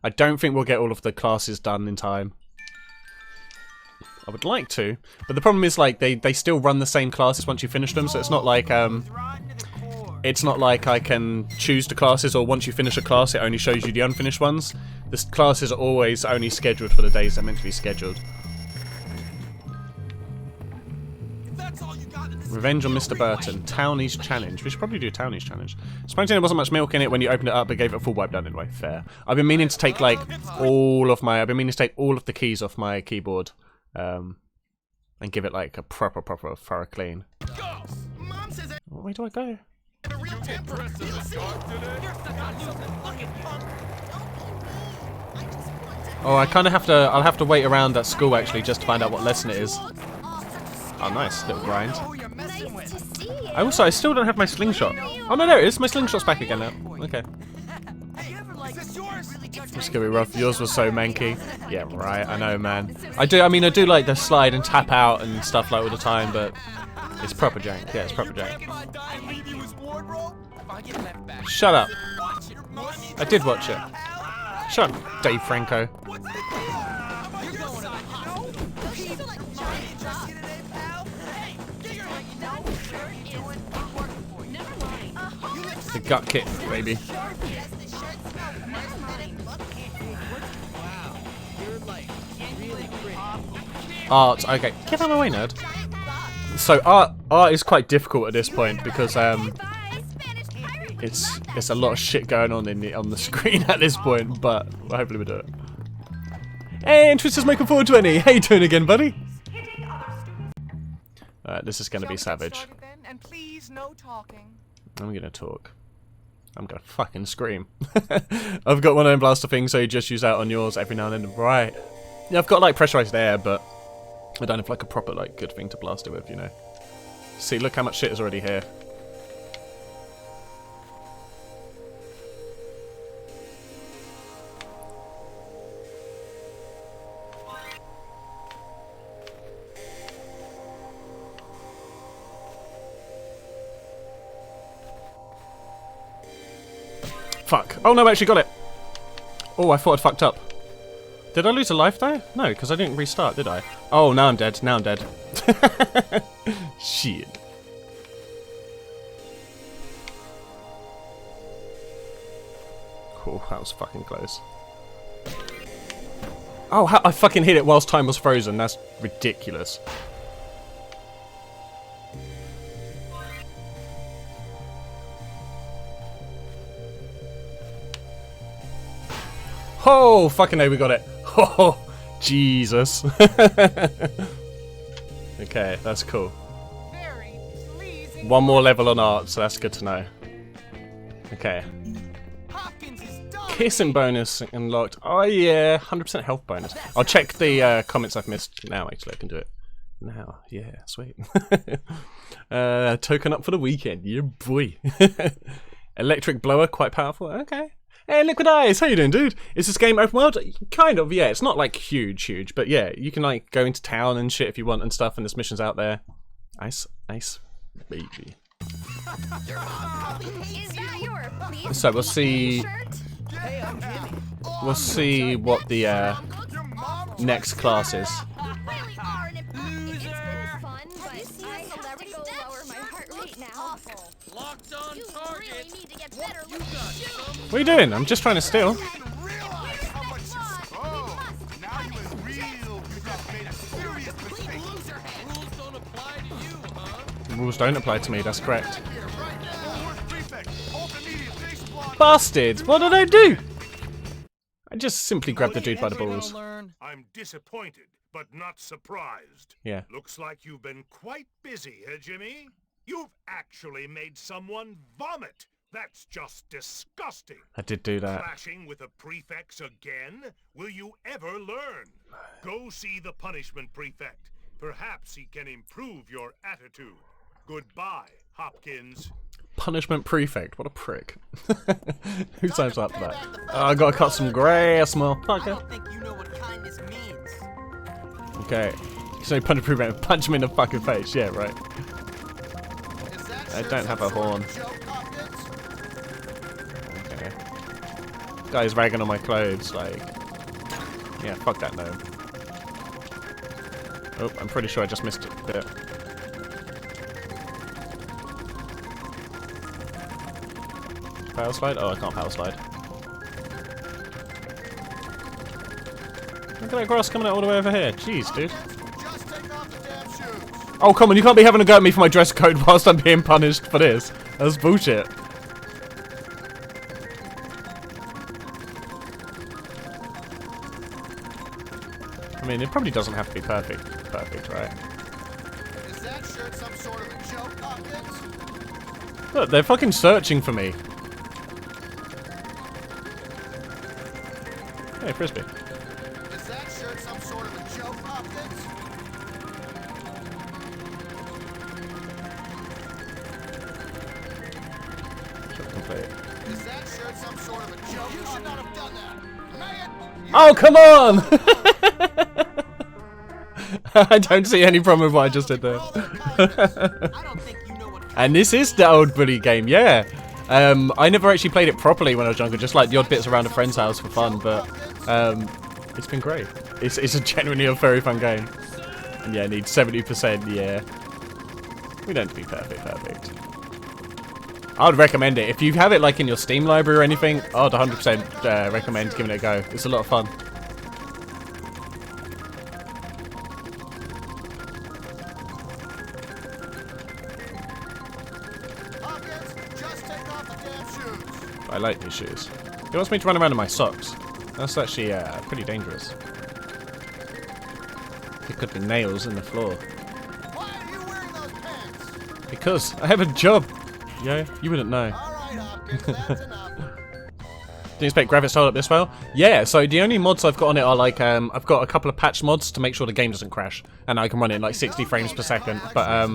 I don't think we'll get all of the classes done in time. I would like to, but the problem is like they still run the same classes once you finish them, so it's not like I can choose the classes, or once you finish a class it only shows you the unfinished ones. The classes are always only scheduled for the days they're meant to be scheduled. Revenge on Mr. Burton. Townie's Challenge. We should probably do Townie's Challenge. Surprisingly there wasn't much milk in it when you opened it up, but gave it a full wipe down anyway. Fair. I've been meaning to take like all of the keys off my keyboard. And give it like a proper thorough clean. What way do I go? Oh, I kind of have to. I'll have to wait around at school actually just to find out what lesson it is. Oh, nice little grind. I still don't have my slingshot. Oh no, there it is. My slingshot's back again now. Okay. It's gonna be rough. Yours was so manky. Yeah, right. I know, man. I do like the slide and tap out and stuff like all the time, but it's proper jank. Yeah, it's proper jank. Shut up. I did watch it. Shut up, Dave Franco. The gut kick, baby. Art, okay. Get out of my way, nerd. So art is quite difficult at this point because it's a lot of shit going on on the screen at this point, but hopefully we do it. Hey, Twisters making 420. How you doing again, buddy? Alright, this is gonna be savage. I'm gonna talk. I'm gonna fucking scream. I've got one of them blaster things, so you just use that on yours every now and then. Right. Yeah, I've got like pressurized air, but I don't have like a proper like good thing to blast it with, you know. See, look how much shit is already here. Fuck. Oh no, I actually got it. Oh, I thought I'd fucked up. Did I lose a life though? No, because I didn't restart, did I? Oh, now I'm dead. Now I'm dead. Shit. Cool, that was fucking close. Oh, I fucking hit it whilst time was frozen. That's ridiculous. Oh, fucking A, we got it. Oh, Jesus. Okay, that's cool. One more level on art, so that's good to know. Okay. Kissing bonus unlocked. Oh yeah, 100% health bonus. I'll check the comments I've missed now, actually. I can do it now. Yeah, sweet. Token up for the weekend. Yeah, boy. Electric blower, quite powerful. Okay. Hey, Liquid Eyes, how you doing, dude? Is this game open world? Kind of, yeah. It's not like huge, but yeah, you can like go into town and shit if you want and stuff, and there's missions out there. Ice, baby. So we'll see. We'll see what the next class is. What are you doing? I'm just trying to steal. The rules don't apply to me, that's correct. Bastard! What did I do? I just simply grabbed the dude by the balls. I'm disappointed, but not surprised. Yeah. Looks like you've been quite busy, eh, Jimmy? You've actually made someone vomit. That's just disgusting. I did do that. Clashing with a prefects again? Will you ever learn? Go see the punishment prefect. Perhaps he can improve your attitude. Goodbye, Hopkins. Punishment prefect, what a prick. Who signs up for that? Oh, I gotta cut some grass, motherfucker. I don't think you know what kindness means. Okay. So punch prefect, punch him in the fucking face, yeah, right. I don't have a horn. Okay. Guy's ragging on my clothes, like... Yeah, fuck that gnome. Oh, I'm pretty sure I just missed a bit. Power slide? Oh, I can't power slide. Look at that grass coming out all the way over here. Jeez, dude. Oh, come on, you can't be having a go at me for my dress code whilst I'm being punished for this. That's bullshit. I mean, it probably doesn't have to be perfect, right? Is that shirt some sort of a joke, Hopkins? Look, they're fucking searching for me. Hey, Frisbee. Is that shirt some sort of a joke, Hopkins? Complete. Is that shirt some sort of a joke? You should not have done that. May it? Oh, come on! I don't see any problem with what I just did there. And this is the old bully game, yeah. I never actually played it properly when I was younger, just like the odd bits around a friend's house for fun, but it's been great. It's a genuinely a very fun game. And yeah, it needs 70%, yeah. We don't have to be perfect. I would recommend it. If you have it like in your Steam library or anything, I would 100% recommend giving it a go. It's a lot of fun. Hopkins, just take off the damn shoes. I like these shoes. He wants me to run around in my socks. That's actually pretty dangerous. There could be nails in the floor. Why are you wearing those pants? Because I have a job. Yeah, you wouldn't know. All right, Hopkins, that's enough. Didn't expect graphics to hold up this well. Yeah, so the only mods I've got on it are like, I've got a couple of patch mods to make sure the game doesn't crash. And I can run it in like 60 frames per second. But,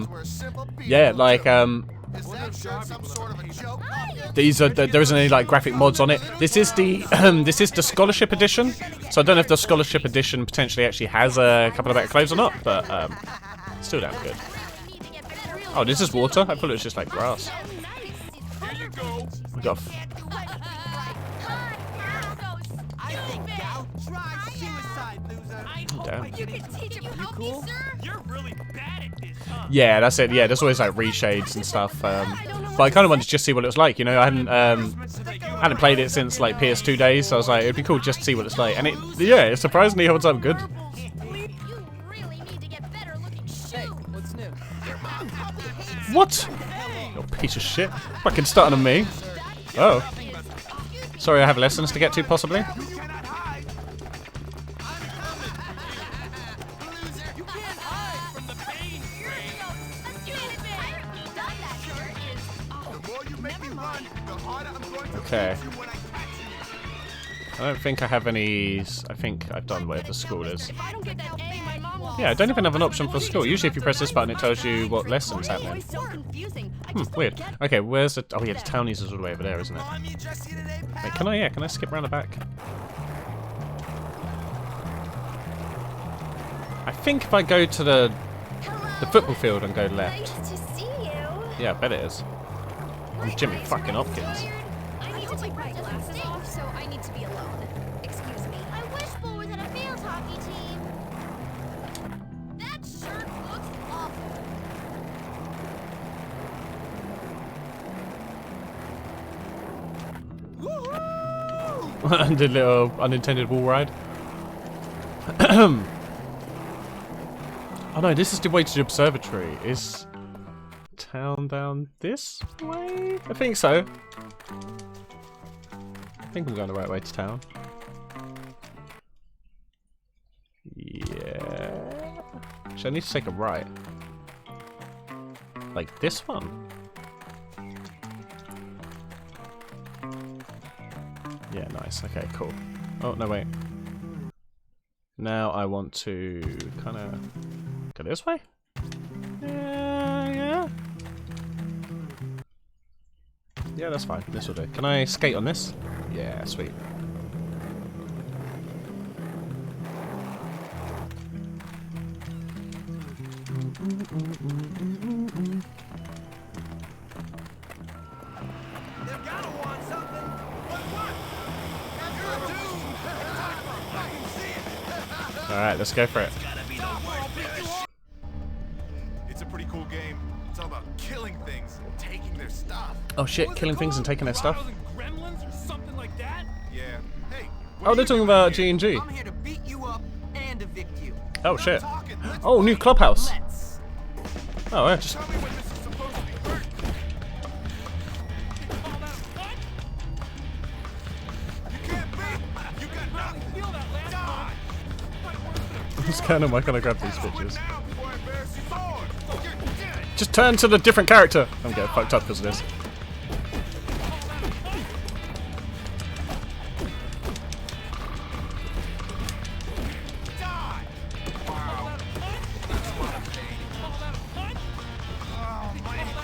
yeah, like, Is that shirt some sort of a joke, Hopkins? these are, there isn't any like graphic mods on it. This is the, this is the Scholarship Edition. So I don't know if the Scholarship Edition potentially actually has a couple of better clothes or not, but, still damn good. Oh, this is water? I thought it was just like grass. We got damn. Yeah, that's it. Yeah, there's always like reshades and stuff. But I kind of wanted to just see what it was like. You know, I hadn't played it since like PS2 days, so I was like, it'd be cool just to see what it's like. And it surprisingly holds up good. What? You piece of shit. Fucking starting on me. Oh. Sorry, I have lessons to get to, possibly. Okay. I don't think I have any... I think I've done where the school is. Yeah, I don't even have an option for school. Usually if you press this button it tells you what lesson's happening. Weird. Okay, where's the... Oh yeah, the townies is all the way over there, isn't it? Wait, can I skip around the back? I think if I go to the football field and go left. Nice to see you. Yeah, I bet it is. I'm Jimmy fucking Hopkins. I need to take my glasses off, so I need to be alone. Excuse me. I wish Bull was in a field hockey team. That shirt looks awful. And a little unintended wall ride. Oh no, this is the way to the observatory. Is town down this way? I think so. I think I'm going the right way to town. Yeah. Actually, I need to take a right. Like this one? Yeah, nice. Okay, cool. Oh, no, wait. Now I want to kind of go this way? Yeah. Yeah, that's fine. This will do. Can I skate on this? Yeah, sweet. Alright, let's go for it. It's a pretty cool game. It's all about killing things and taking their stuff. Oh shit, killing things and taking their stuff? Gremlins or something like that? Yeah. Hey. Oh, they're talking about G&G. I'm here to beat you up and evict you. Oh shit. Talking. Let's Oh, new clubhouse. Let's. Oh, yeah, just... tell me when this is supposed to be hurt. You can't beat. You got nothing. Die. What's going on? Why can't I grab these bitches? Now before I embarrass you more. You're dead. Just turn to the different character. I'm getting fucked up because of this. Die. Wow. That's a lot of pain. Oh, my head.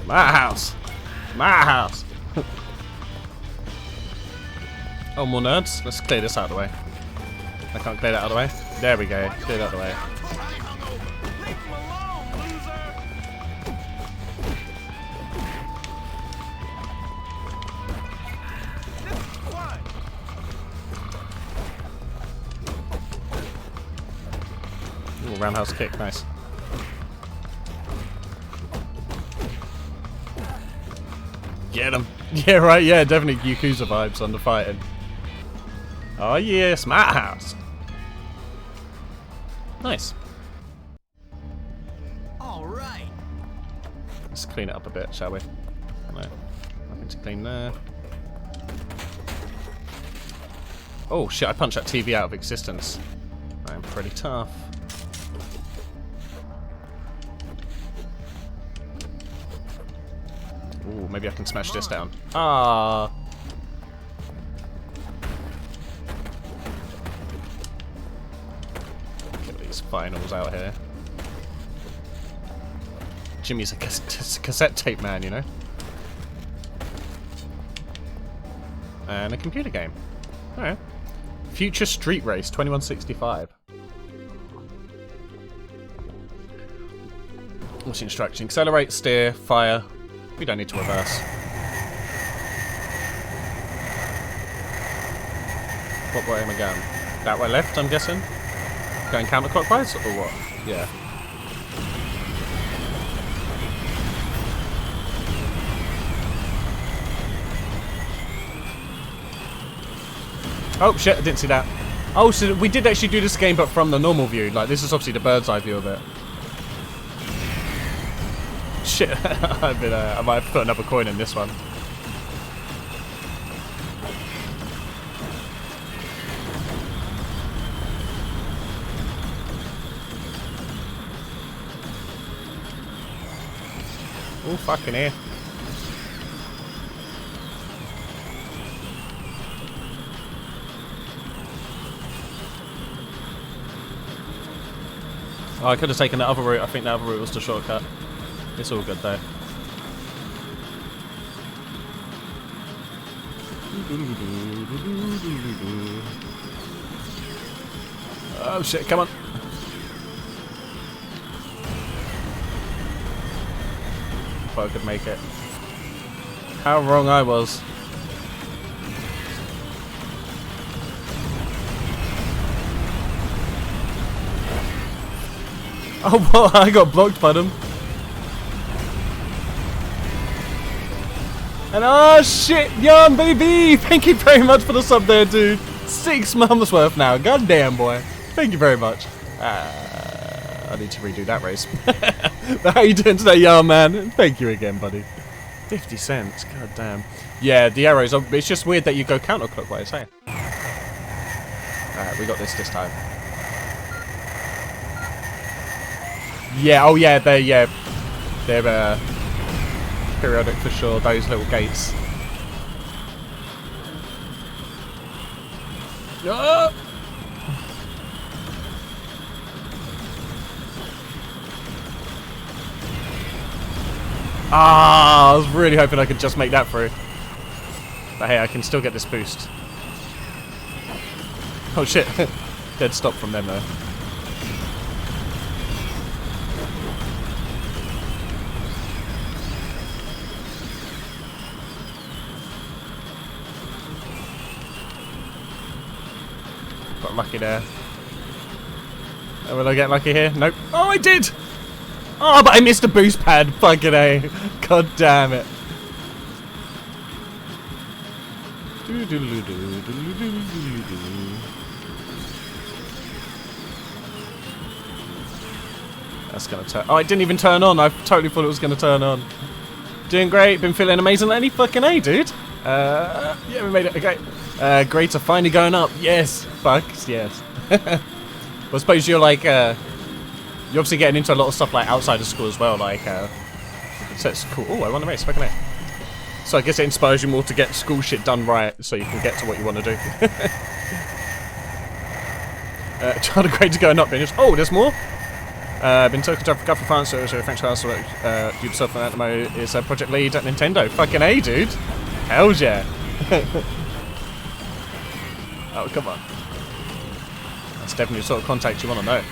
My house. My house. Oh, more nerds? Let's clear this out of the way. I can't clear that out of the way. There we go. Clear that out of the way. I'm totally hungover. Leave him alone, loser. This is fun. Ooh, roundhouse kick. Nice. Get him. Yeah, right. Yeah, definitely Yakuza vibes on the fighting. Oh, yeah. Smart house. Nice. All right. Let's clean it up a bit, shall we? No. Nothing to clean there. Oh, shit. I punched that TV out of existence. I'm pretty tough. Ooh, maybe I can smash this down. Ah. Get these finals out here. Jimmy's a cassette tape man, you know? And a computer game. Alright. Future Street Race 2165. What's the instruction? Accelerate, steer, fire. We don't need to reverse. What way am I going? That way left, I'm guessing? Going counterclockwise or what? Yeah. Oh shit, I didn't see that. Oh, so we did actually do this game but from the normal view. Like, this is obviously the bird's eye view of it. Shit, I might have put another coin in this one. Oh, fucking here. Oh, I could have taken the other route. I think the other route was the shortcut. It's all good though. Oh shit, come on. If I could make it. How wrong I was. Oh, what? I got blocked by them. And oh shit, Yarn baby! Thank you very much for the sub there, dude. 6 months worth now. Goddamn, boy. Thank you very much. I need to redo that race. How you doing today, Yarn man? Thank you again, buddy. 50 cents. God damn. Yeah, the arrows. It's just weird that you go counterclockwise, hey? Alright, we got this time. Yeah, oh yeah, they're periodic for sure, those little gates. Ah! Ah, I was really hoping I could just make that through. But hey, I can still get this boost. Oh shit. Dead stop from them though. got lucky there. Will I get lucky here? Nope. Oh, I did! Oh, but I missed a boost pad. Fucking A. God damn it. That's gonna turn. Oh, it didn't even turn on. I totally thought it was gonna turn on. Doing great. Been feeling amazing. Any fucking A, dude. Yeah, we made it. Okay. Grades are finally going up. Yes. Fucks. Yes. Well, I suppose you're like, you're obviously getting into a lot of stuff like outside of school as well. Like, so it's cool. Oh, I won the race. Fucking A. So I guess it inspires you more to get school shit done right, so you can get to what you want to do. Child grades are going up. Oh, there's more. Been talking to for France, so French class, Ubisoft at the moment is a project lead at Nintendo. Fucking A, dude. Hell yeah. Oh, come on. That's definitely the sort of contact you want to know.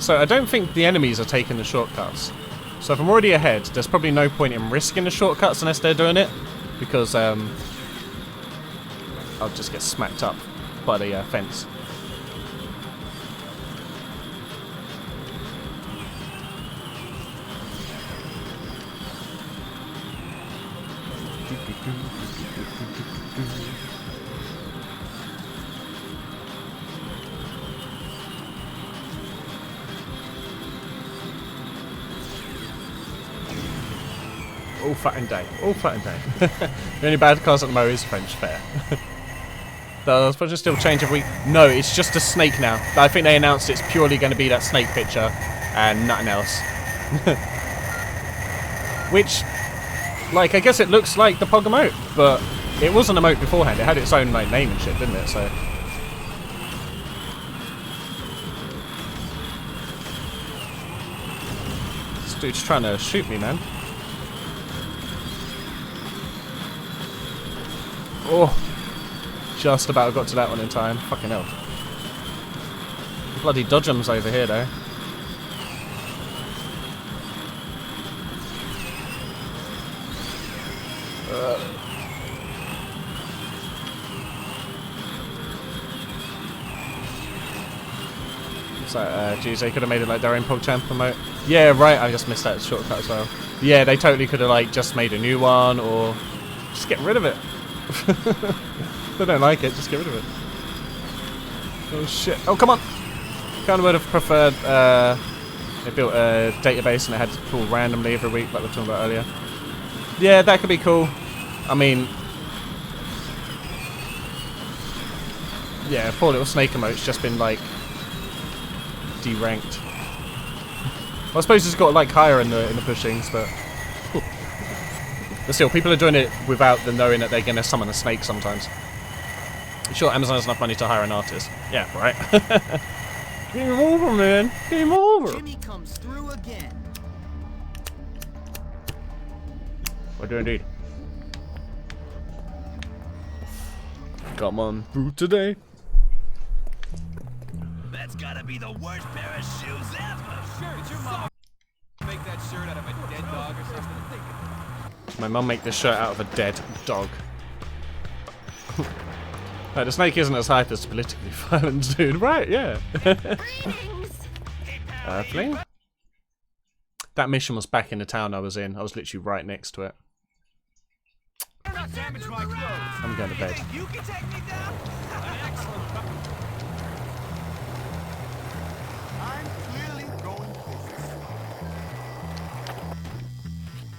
So I don't think the enemies are taking the shortcuts. So if I'm already ahead, there's probably no point in risking the shortcuts unless they're doing it, because I'll just get smacked up by the fence. All fat and day. All fat and day. The only bad cars at the moment is French fair. Does Project still change every week? No, it's just a snake now. I think they announced it's purely going to be that snake picture and nothing else. Which, like, I guess it looks like the Pog emote, but it was an emote beforehand. It had its own like name and shit, didn't it? So. This dude's trying to shoot me, man. Oh, just about got to that one in time. Fucking hell. Bloody dodgems over here, though. It's like, geez, they could have made it like their own PogChamp promote. Yeah, right, I just missed that shortcut as well. Yeah, they totally could have like just made a new one, or just get rid of it. If they don't like it, just get rid of it. Oh shit. Oh, come on! Kind of would have preferred they built a database and it had to pull randomly every week like we were talking about earlier. Yeah, that could be cool. I mean, yeah, poor little snake emote's just been like deranked. Well, I suppose it's got like higher in the pushings, but still, people are doing it without them knowing that they're going to summon a snake sometimes. Sure, Amazon has enough money to hire an artist. Yeah, right. Game over, man. Game over. Jimmy comes through again. I do indeed. Come on through today. That's gotta be the worst pair of shoes ever. Sure, it's your mom. Make that shirt out of a dead dog or something. My mum make this shirt out of a dead dog. The snake isn't as hype as politically violent dude, right? Yeah. Fling? That mission was back in the town I was in. I was literally right next to it. I'm going to bed. You can take me down. I'm clearly going places.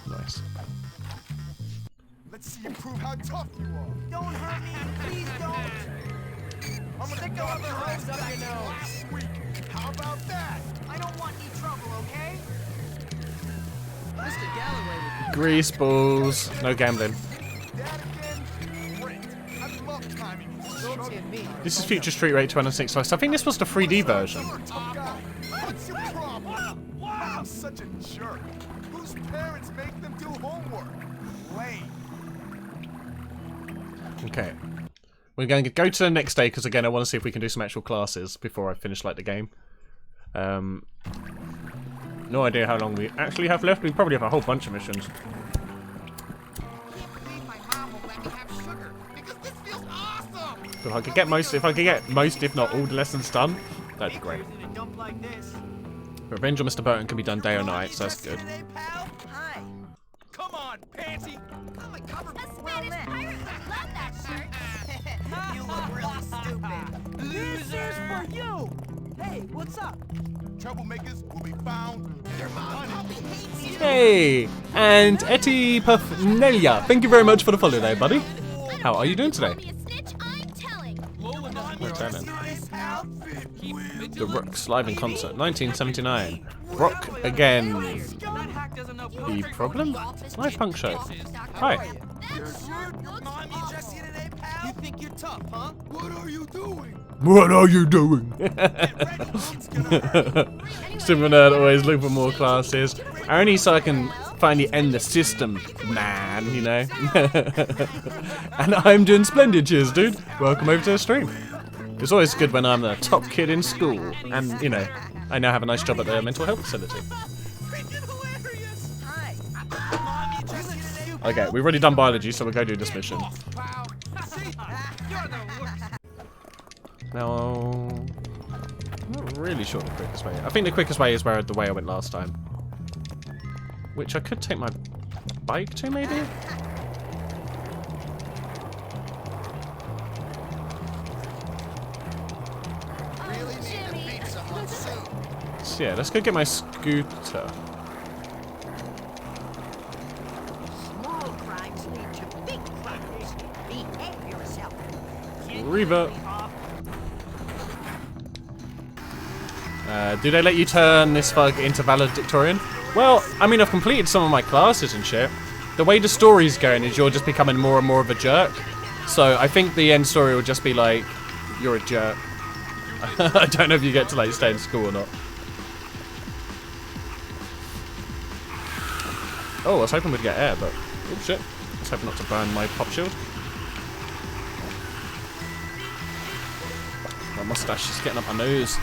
Nice. Let's see you prove how tough you are. Don't hurt me, please don't. I'm gonna go up the hose up your nose. Last week. How about that? I don't want any trouble, okay? Mr. Galloway would be Grease balls. No gambling. That again? Great. I love timing these This is Future Street Rate 206 Slice. I think this was the 3D version. What's your problem? I'm such a jerk. Whose parents make them do homework? Lame. Okay. We're going to go to the next day because, again, I want to see if we can do some actual classes before I finish, like, the game. No idea how long we actually have left. We probably have a whole bunch of missions. So if I could get most, if not all, the lessons done, that'd be great. In a dump like this. Revenge on Mr. Burton can be done day or night, so that's good. Today, pal? Hi. Come on, Pansy. I'm a cover A Spanish pirate would love that shirt. You look really stupid. Losers for you. Hey, what's up? Troublemakers will be found. They're mine. Hey, and Etty Puffnelia, thank you very much for the follow there, buddy. How are you doing today? Call me a snitch, I'm telling. Lieutenant. The Rooks live in concert, 1979. Rock again. That hack doesn't know The problem? Live punk show. Hi. That shirt looks awful. You think you're tough, huh? What are you doing? What are you doing? Super nerd always look for more classes. Only so I can finally end the system, man, you know? And I'm doing splendid, cheers, dude. Welcome over to the stream. It's always good when I'm the top kid in school. And, you know, I now have a nice job at the mental health facility. Okay, we've already done biology, so we'll go do this mission. Now, I'm not really sure the quickest way. I think the quickest way is the way I went last time. Which I could take my bike to, maybe? Really need to beat someone soon. So yeah, let's go get my scooter. Small crimes lead to big crimes. Behave yourself. Reba. Do they let you turn this bug into valedictorian? Well, I mean, I've completed some of my classes and shit. The way the story's going is you're just becoming more and more of a jerk. So I think the end story will just be like, you're a jerk. I don't know if you get to like stay in school or not. Oh, I was hoping we'd get air, but oh shit. I was hoping not to burn my pop shield. My mustache is getting up my nose.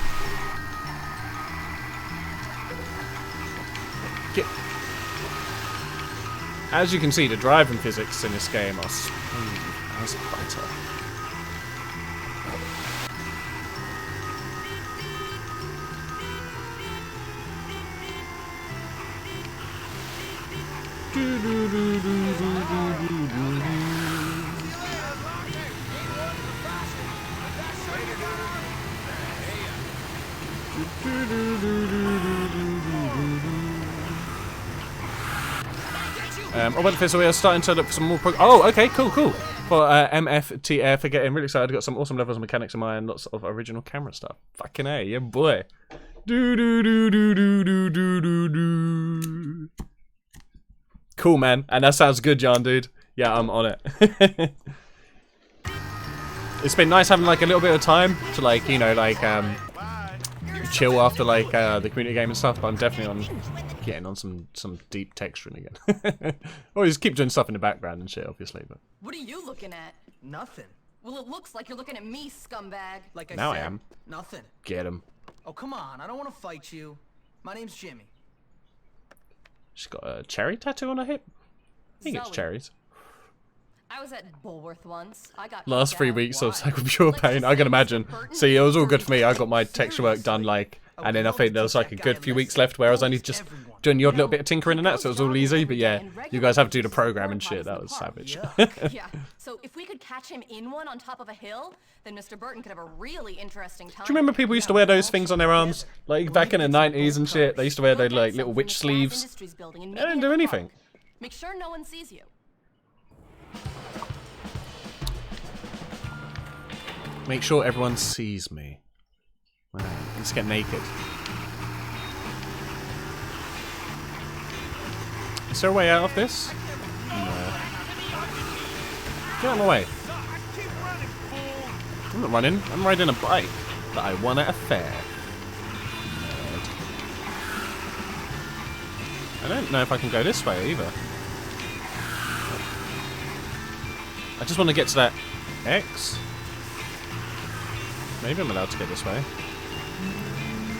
As you can see, the driving physics in this game are smooth as butter. Oh, well, Fizzle, we are starting to look for some more oh, okay, cool. For MFTF, for getting really excited. Got some awesome levels of mechanics in mind, lots of original camera stuff. Fucking A, yeah, boy. Cool, man. And that sounds good, Jan, dude. Yeah, I'm on it. It's been nice having, like, a little bit of time to, like, you know, like, chill after, like, the community game and stuff, but I'm definitely on getting on some deep texturing again. Always keep doing stuff in the background and shit, obviously, but What are you looking at? Nothing. Well, it looks like you're looking at me, scumbag. Like I now I said, am. nothing. Get him. Oh, come on. I don't want to fight you. My name's Jimmy. She's got a cherry tattoo on her hip. I think it's Zoe. cherries. I was at Bulworth once. I got Last kicked 3 out. weeks of Why? Cycle Pure Let's Pain, just I say can imagine. Mr. Burton See, it was all is good for me. I got very my texture work done, like, and then I think there was like a good few weeks left where I was only just Everyone. doing the odd little bit of tinkering and that, so it was all easy, but yeah, you guys have to do the program and shit, that was savage. Yeah. So if we could catch him in one on top of a hill, then Mr. Burton could have a really interesting time. Do you remember people used to wear those things on their arms? Like, back in the 90s and shit, they used to wear those, like, little witch sleeves. They didn't do anything. Make sure no one sees you. Make sure everyone sees me. Wow, let's get naked. Is there a way out of this? No. Get out of my way. I'm not running. I'm riding a bike that I won at a fair. I don't know if I can go this way either. I just want to get to that X. Maybe I'm allowed to go this way.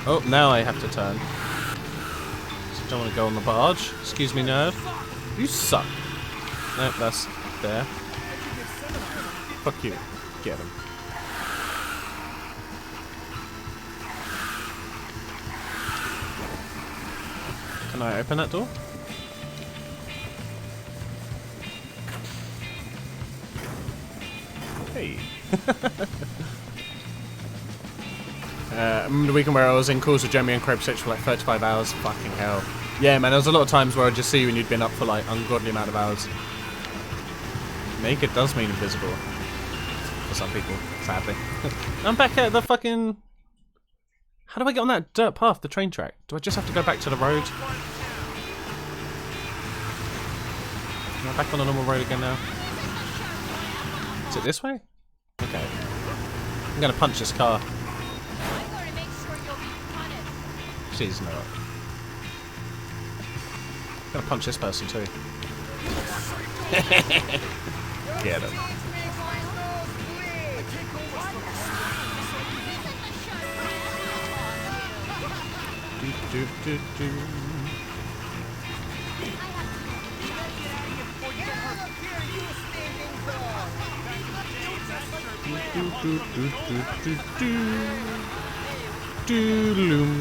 Oh, now I have to turn. So I don't want to go on the barge. Excuse me, nerd. You suck. Nope, that's there. Fuck you. Get him. Can I open that door? Hey. Remember the weekend where I was in calls with Jeremy and Crab Stitch for like 35 hours? Fucking hell. Yeah, man, there was a lot of times where I'd just see you when you'd been up for like ungodly amount of hours. Naked does mean invisible. For some people, sadly. I'm back at the fucking... How do I get on that dirt path, the train track? Do I just have to go back to the road? Am I back on the normal road again now? Is it this way? Okay. I'm gonna punch this car. I'm going to make sure you'll be punished. She's not. I'm gonna punch this person too. Get him. Do, do, do. Do, do, do, do, do. Doodaloom.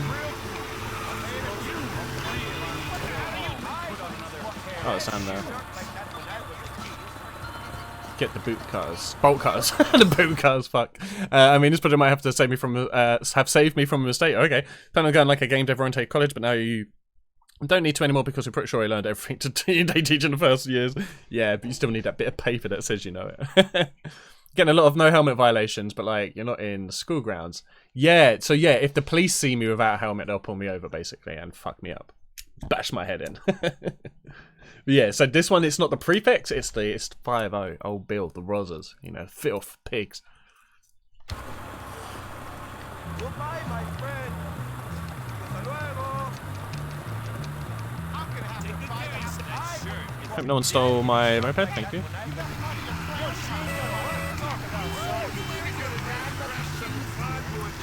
Oh, it's down there. Get the boot cutters. Bolt cutters. The boot cutters, fuck. I mean, this project might have to save me from, have saved me from a mistake. Okay. Plan on going like a game dev oriented college, but now you don't need to anymore because we're pretty sure I learned everything they teach in the first years. Yeah, but you still need that bit of paper that says you know it. Getting a lot of no helmet violations, but like, you're not in school grounds. Yeah, so yeah, if the police see me without a helmet, they'll pull me over basically and fuck me up. Bash my head in. Yeah, so this one, it's not the prefix, it's 5-0. Old Bill, the Rozzers, you know, filth pigs. Goodbye, my friend. Hasta luego. I'm gonna have to find out that Hope no one stole my moped, thank you.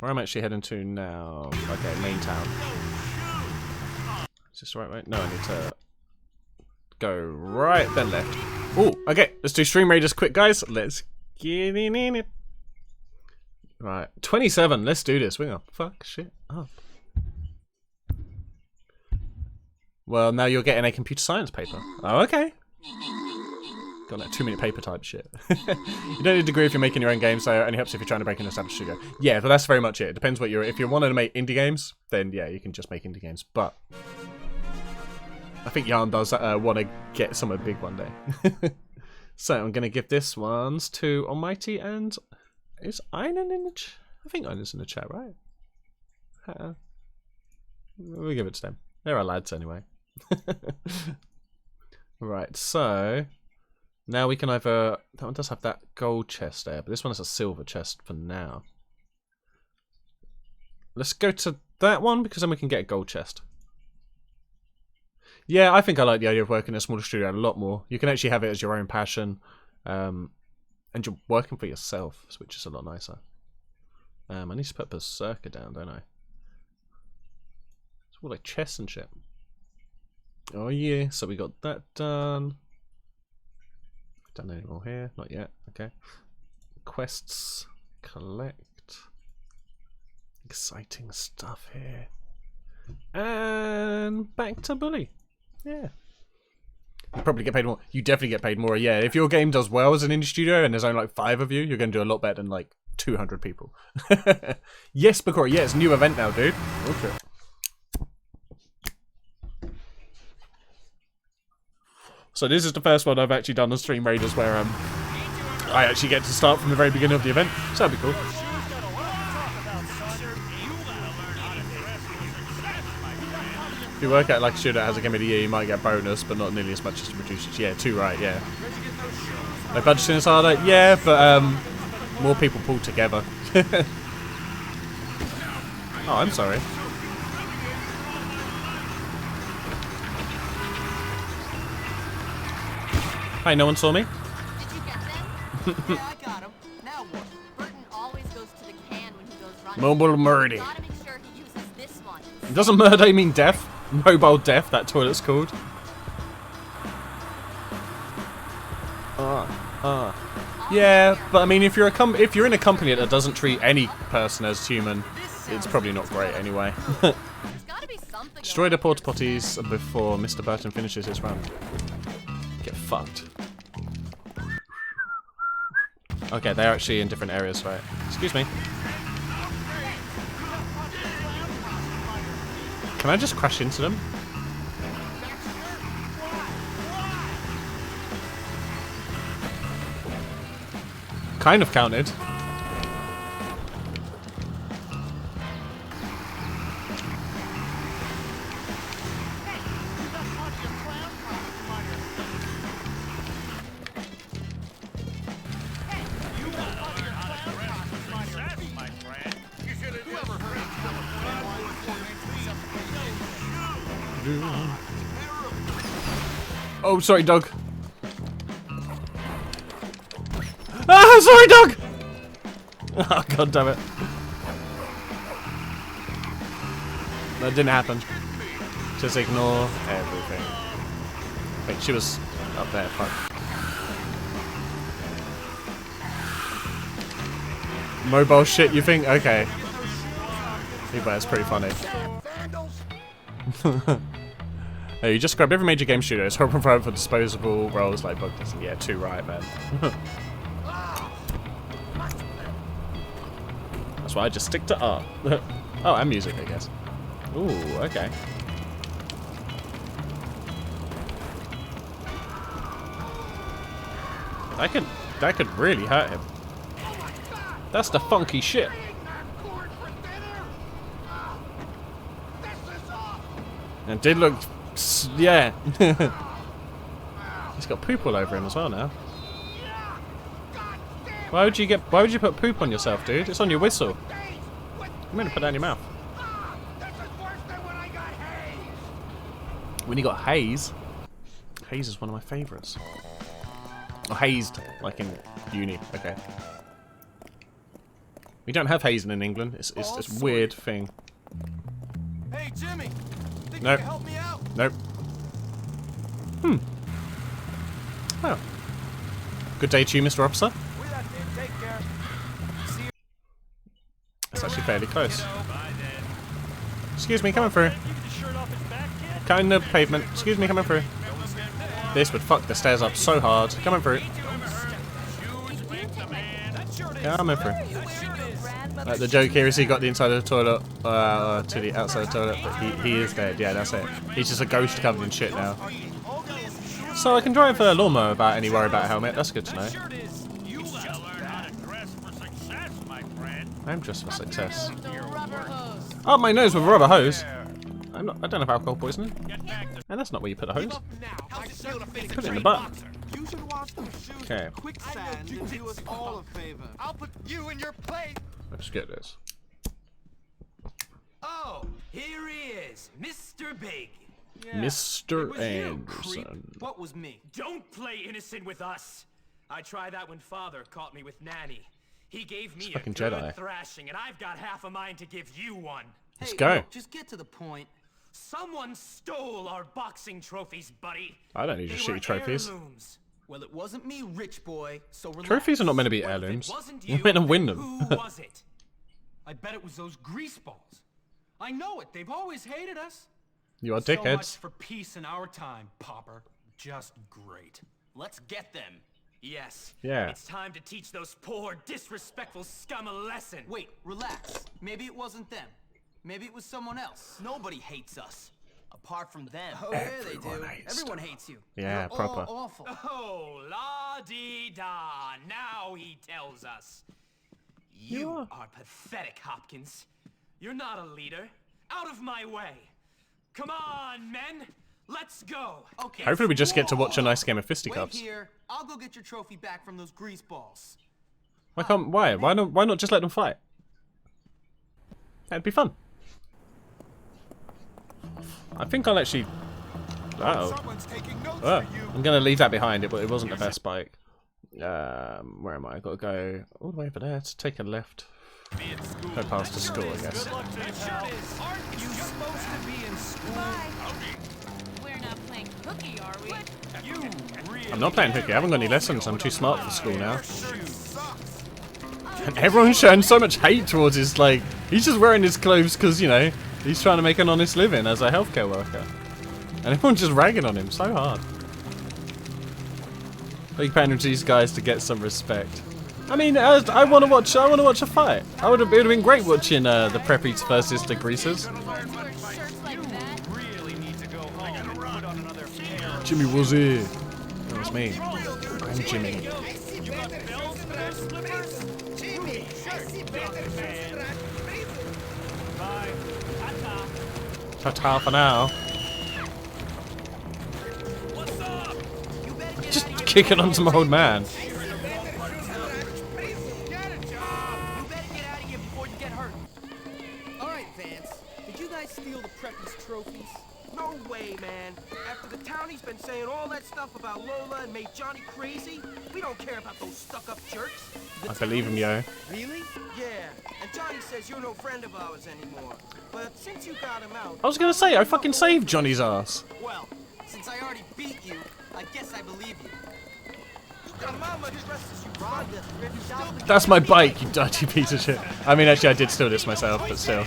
Where I'm actually heading to now. Okay, main town. Is this the right way? No, I need to go right, then left. Oh, okay, let's do Stream Raiders quick, guys. Let's get in it. Right, 27, let's do this. We're gonna fuck shit up. Well, now you're getting a computer science paper. Oh, okay. Got that 2-minute paper type shit. You don't need a degree if you're making your own games, so it only helps if you're trying to break an established studio. Yeah, but that's very much it. It depends what you're... If you're wanting to make indie games, then yeah, you can just make indie games. But I think Jan does want to get somewhere big one day. So I'm going to give this ones to Almighty and... Is Einan in the chat? I think Einan's in the chat, right? We'll give it to them. They're our lads anyway. Right, so... Now we can either... That one does have that gold chest there, but this one has a silver chest for now. Let's go to that one, because then we can get a gold chest. Yeah, I think I like the idea of working in a smaller studio a lot more. You can actually have it as your own passion. And you're working for yourself, which is a lot nicer. I need to put Berserker down, don't I? It's all like chests and shit. Oh yeah, so we got that done. Done any more here? Not yet. Okay. Quests. Collect. Exciting stuff here. And back to Bully. Yeah. You probably get paid more. You definitely get paid more. Yeah. If your game does well as an indie studio and there's only like 5 of you, you're going to do a lot better than like 200 people. Yes, Bakura. Yeah, it's a new event now, dude. Okay. So this is the first one I've actually done on Stream Raiders where I actually get to start from the very beginning of the event. So that'd be cool. If you work at like a studio that has a game of the year, you might get a bonus, but not nearly as much as the producers. Yeah, too right, yeah. Like budgeting is harder, yeah, but More people pulled together. Oh, I'm sorry. Hi, no one saw me? Did you get them? Yeah, I got him. Now what? Burton always goes to the can when he goes running. Mobile murder. Gotta make sure he uses this one. Doesn't murder mean death? Mobile death, that toilet's called. Yeah, but I mean, if you're in a company that doesn't treat any person as human, it's probably not great anyway. There's gotta be something. Destroy the porta potties before Mr. Burton finishes his run. Get fucked. Okay, they're actually in different areas, right? Excuse me. Can I just crash into them? Kind of counted. Oh, sorry, dog. Ah, sorry, dog! Oh, god damn it. That didn't happen. Just ignore everything. Wait, she was up there, fuck. Mobile shit, you think? Okay. But it's pretty funny. Hey, you just grabbed every major game studio. It's hoping for disposable roles like bug testing. Yeah, too right, man. That's why I just stick to art. Oh, and music, I guess. Ooh, okay. That could really hurt him. That's the funky shit. And it did look, yeah. He's got poop all over him as well now. Why would you put poop on yourself, dude? It's on your whistle. You meant to put that in your mouth. When you got haze. Haze is one of my favourites. Or hazed, like in uni. Okay. We don't have hazing in England. It's this weird thing. Hey, Jimmy. Think Nope. you can help me out? Nope. Oh. Good day to you, Mr. Officer. We got to take care. See you. That's actually fairly close. Excuse me, coming through. Cutting the pavement. Excuse me, coming through. This would fuck the stairs up so hard. Coming through. Coming through. The joke here is he got the inside of the toilet to the outside of the toilet, but he is dead. Yeah, that's it. He's just a ghost covered in shit now. So I can drive a lawnmower without any worry about a helmet. That's good to know. I'm dressed for success. Oh, my nose with a rubber hose. I don't have alcohol poisoning. And that's not where you put a hose. Put it in the butt. You should watch them shoot Okay. quicksand and do us all a favor. I'll put you in your place. Let's get this. Oh, here he is, Mr. Big. Mr. was you, creep. Anderson. What was me? Don't play innocent with us. I tried that when Father caught me with Nanny. He gave me a fucking good Jedi. thrashing, and I've got half a mind to give you one. Let's Hey, go. look, just get to the point. Someone stole our boxing trophies, buddy. I don't need They your were shitty trophies. heirlooms. Well, it wasn't me, rich boy, so relax. Trophies are not meant to be Well, if it heirlooms. wasn't You're you, meant to win then them. Who was it? I bet it was those grease balls. I know it. They've always hated us. You are So much dickheads. for peace in our time, Popper. Just great. Let's get them. Yes. Yeah. It's time to teach those poor, disrespectful scum a lesson. Wait, relax. Maybe it wasn't them. Maybe it was someone else. Nobody hates us. Apart from them. Oh, yeah, they Everyone do. hates Everyone hates you. Yeah, You're proper. all awful. Oh, la-dee-da. Now he tells us. You are pathetic, Hopkins. You're not a leader. Out of my way. Come on, men. Let's go. Okay. Hopefully we just get to watch a Whoa. nice game of Wait fisticuffs. here. I'll go get your trophy back from those grease balls. Why can't? Why? Why not? Why not just let them fight? That'd be fun. I think I'll actually. Uh Someone's taking notes oh. for you. I'm gonna leave that behind. It wasn't the best bike. Where am I? I've got to go all the way over there to take a left. Go past the school, I guess. Aren't you supposed to be in school? We're not playing hooky, are we? You really I'm not playing hooky. I haven't got any lessons. I'm too smart for school now. shoes. And everyone's showing so much hate towards his, like, he's just wearing his clothes because, you know, he's trying to make an honest living as a healthcare worker. And everyone's just ragging on him so hard. Big fan of these guys to get some respect. I mean, I want to watch a fight. It would have been great watching the preppies versus the greasers. Shirts like that. Really need to go home and put on another pair. Jimmy was here. That was me. I'm Jimmy. Ta-ta for now. Just kicking onto my old man. You better get out of here before you get hurt. Alright, Vance. Did you guys steal the Preppies trophies? No way, man. After the townie's been saying all that stuff about Lola and made Johnny crazy, we don't care about those stuck-up jerks. I believe him, yo. Really? Yeah, and Johnny says you're no friend of ours anymore. But since you got him out... I was gonna say, I fucking saved Johnny's ass. Well, since I already beat you, I guess I believe you. Your mama dresses you right. That's my bike, you dirty piece of shit. I mean, actually, I did steal this myself, but still.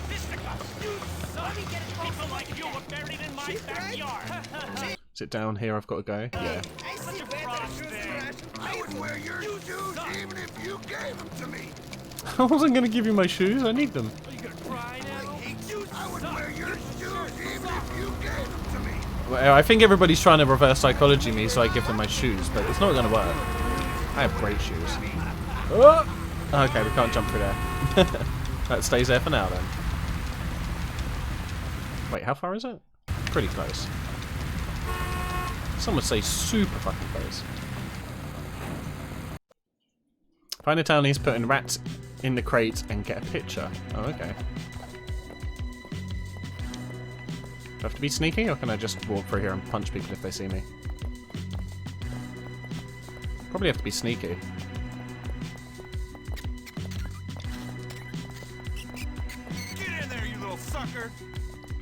Is it down here I've got to go? Yeah. I would wear your shoes even if you gave them to me. I wasn't gonna give you my shoes, I need them. I would wear your shoes even if you gave them to me. Well, I think everybody's trying to reverse psychology me so I give them my shoes, but it's not gonna work. I have great shoes. Oh! Okay, we can't jump through there. That stays there for now then. Wait, how far is it? Pretty close. Some would say super fucking close. Find a townies, put in rats in the crate and get a picture. Oh, okay. Do I have to be sneaky, or can I just walk through here and punch people if they see me? Probably have to be sneaky. Get in there, you little sucker.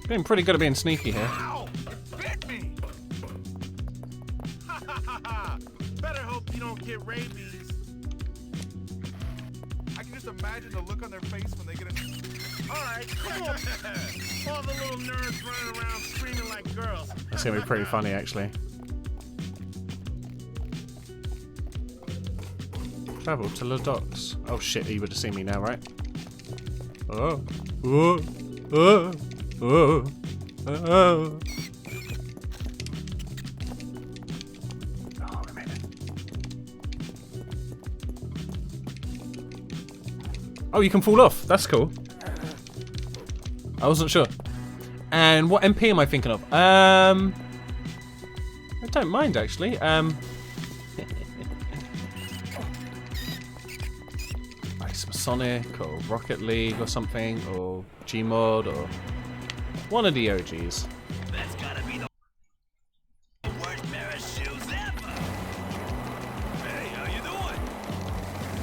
Being pretty good at being sneaky here. Ow! It bit me. Ha ha ha ha! Better hope you don't get rabies. I can just imagine the look on their face when they get it. All right, come on. All the little nerds running around screaming like girls. That's gonna be pretty funny, actually. Travel to the docks. Oh shit, he would have seen me now, right? Oh. Oh. Oh. Oh. Oh. Oh, wait a minute. Oh, you can fall off. That's cool. I wasn't sure. And what MP am I thinking of? I don't mind actually. Like some Sonic or Rocket League or something, or Gmod or one of the OGs. That's gotta be the worst pair of shoes ever. Hey, how you doing?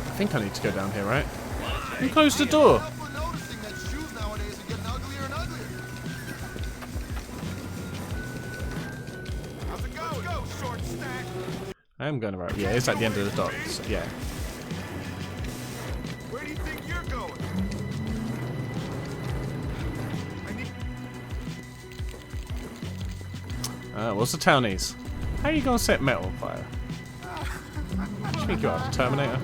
I think I need to go down here, right? Who closed the door? We're noticing that shoes nowadays are getting uglier and uglier. How's it going? Go, short stack. I am going right. Yeah, it's at the end of the docks. Yeah. Where do you think you're going? I need... What's the townies? How are you gonna set metal on fire? Do you think you are, Terminator?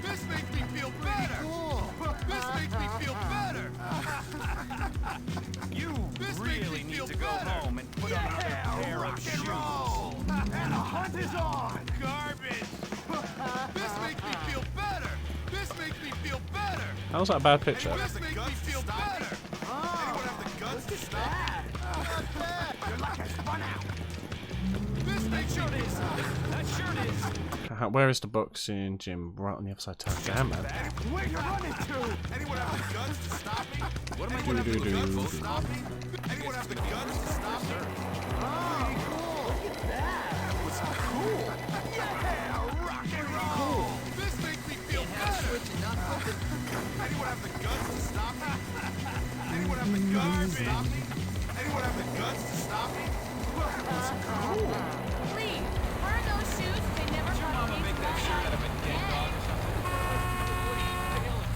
This makes me feel better. This makes me feel better. You This really makes me need feel to go better. home and put on another pair of shoes. And the hunt is on. Garbage. This makes me feel better. This makes me feel better. How's that a bad picture? This makes me feel better. Anyone have the guts to stop? Not bad. Your luck has run out. This makes you this. That shirt is. Where is the boxing gym? Right on the other side of town. Damn, man. Where you running to? Anyone have the guns to stop me? What am I going to do? To stop me? Anyone have the guns to stop me? Oh, cool. Look at that. That was cool. Yeah, rock and roll. This makes me feel better. Anyone have the guns to stop me? Anyone have the guns to stop me? Anyone have the guns to stop me? That was cool. Please, where are those shoes? They never caught me.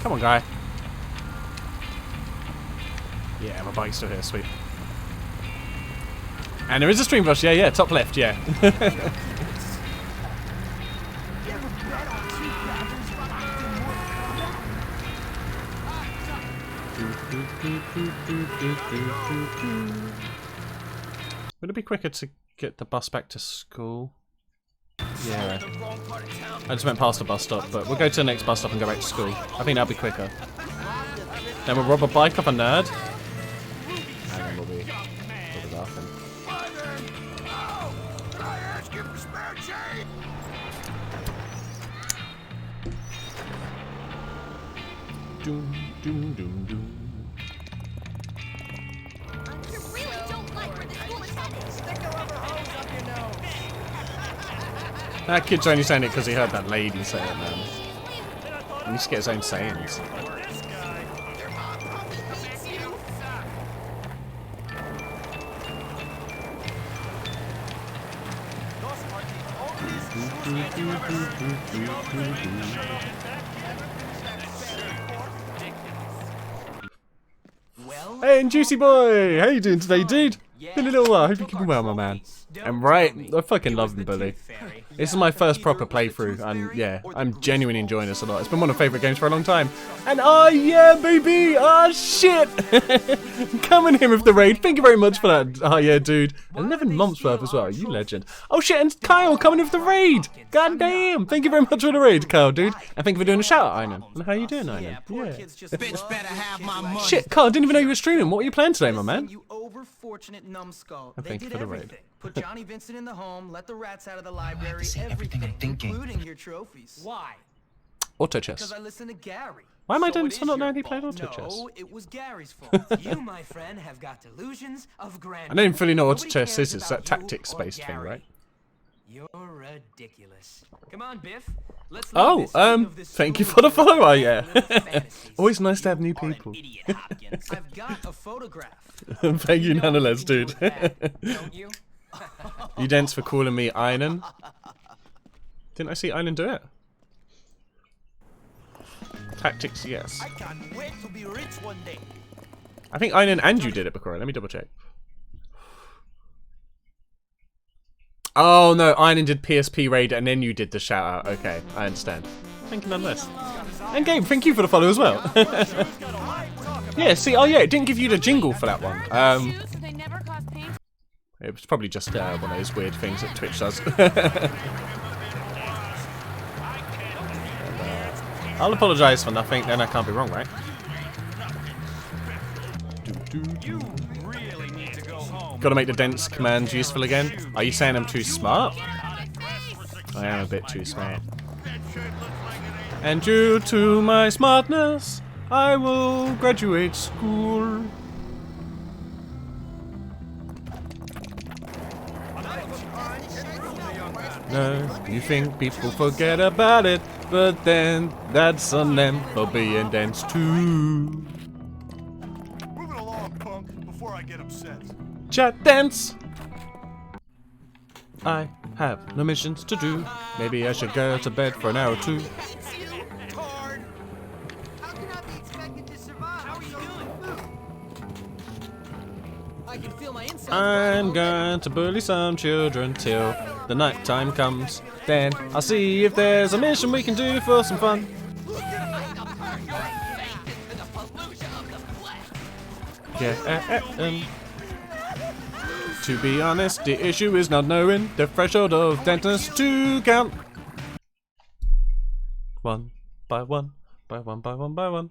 Come on, guy. Yeah, my bike's still here. Sweet. And there is a stream rush. Yeah, yeah. Top left. Yeah. Would it be quicker to get the bus back to school? Yeah. I just went past the bus stop, but we'll go to the next bus stop and go back to school. I think that'll be quicker. Then we'll rob a bike off a nerd. And then we'll be laughing. Doom, doom, doom, doom. You really don't like where this school is headed. Stick a rubber hose up your nose. That kid's only saying it because he heard that lady say it, man. He needs to get his own sayings. Well, Hey, and Juicy Boy! How you doing today, dude? Been a little while. Hope you're keeping well, my man. And right, I fucking love the bully. This is my first proper playthrough, and yeah, I'm genuinely enjoying this a lot. It's been one of my favourite games for a long time. And oh yeah, baby! Oh shit! Coming in with the raid. Thank you very much for that. Oh yeah, dude. 11 months worth as well. You legend. Oh shit, and Kyle coming in with the raid. God damn! Thank you very much for the raid, Kyle, dude. And thank you for doing a shout out, Einan. And how you doing, Einan? Yeah. Bitch better have my money. Shit, Kyle, I didn't even know you were streaming. What are you playing today, my man? You overfortunate numbskull. And They thank you did for the raid. everything. Put Johnny Vincent in the home, let the rats out of the library, everything, including your trophies. Why? Auto Because chess. I listened to Gary. Why am I So doing it this is for not your knowing he played fault. auto chess? No, it was Gary's fault. You, my friend, have got delusions of grandeur. I don't even fully know what auto Nobody chess cares is. It's about that you tactics-based or thing, Gary. right? You're ridiculous. Come on, Biff. Let's Oh, leave this ring of this thank you school for the with follow, our yeah. little fantasies. Always nice to have new You are an people. idiot, Hopkins. I've got a photograph. Thank you know nonetheless, what you dude. can do with that, don't you? You dance for calling me Einan. Didn't I see Einan do it? Tactics, yes. I can't wait to be rich one day. I think Einan and you did it before. Let me double check. Oh no, Einan did PSP raid and then you did the shout out. Okay, I understand. Thank you nonetheless. And Gabe, thank you for the follow as well. Yeah, see, oh yeah, it didn't give you the jingle for that one. Shoes, so they never cause pain. It was probably just one of those weird things that Twitch does. I'll apologise for nothing, then I can't be wrong, right? You really need to go home. Gotta make the dense commands useful again. Are you saying I'm too smart? I am a bit too smart. And due to my smartness, I will graduate school. No, you think people forget about it, but then that's on them for being dense too. Move it along, punk, before I get upset. Chat dance! I have no missions to do. Maybe I should go to bed for an hour or two. Hard. How can I be expected to survive? How are you doing? I can feel my insides. I'm going to bully some children till the night time comes. Then I'll see if there's a mission we can do for some fun. Yeah. To be honest, the issue is not knowing the threshold of dentist to count. One by one, by one, by one, by one.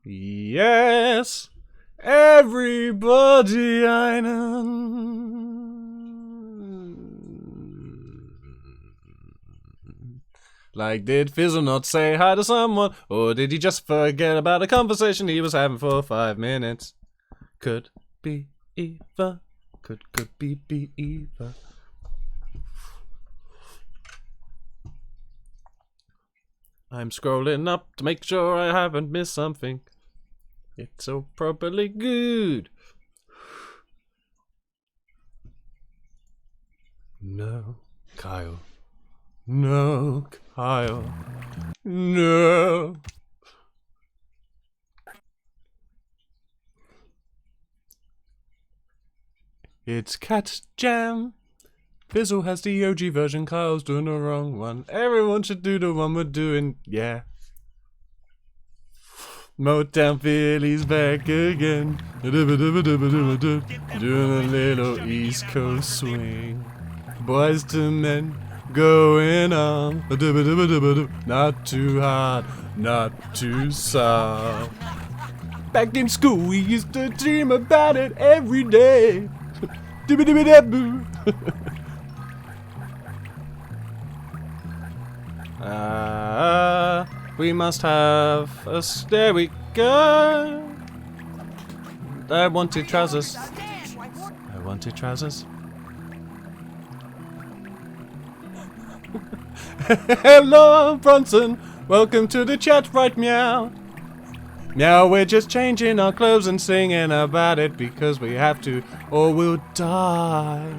Yes, everybody I know. Like, did Fizzle not say hi to someone? Or did he just forget about a conversation he was having for 5 minutes? Could be either. Could be either. I'm scrolling up to make sure I haven't missed something. It's so properly good. No, Kyle. No, Kyle. No. It's Cat Jam. Fizzle has the OG version, Kyle's doing the wrong one. Everyone should do the one we're doing, yeah. Motown Philly's back again. Doing a little East Coast swing. Boys to men going on. Not too hard, not too soft. Back in school, we used to dream about it every day. We must have a. There we go. I wanted trousers. I wanted trousers. Hello, Bronson. Welcome to the chat, right? Meow. Meow, we're just changing our clothes and singing about it because we have to, or we'll die.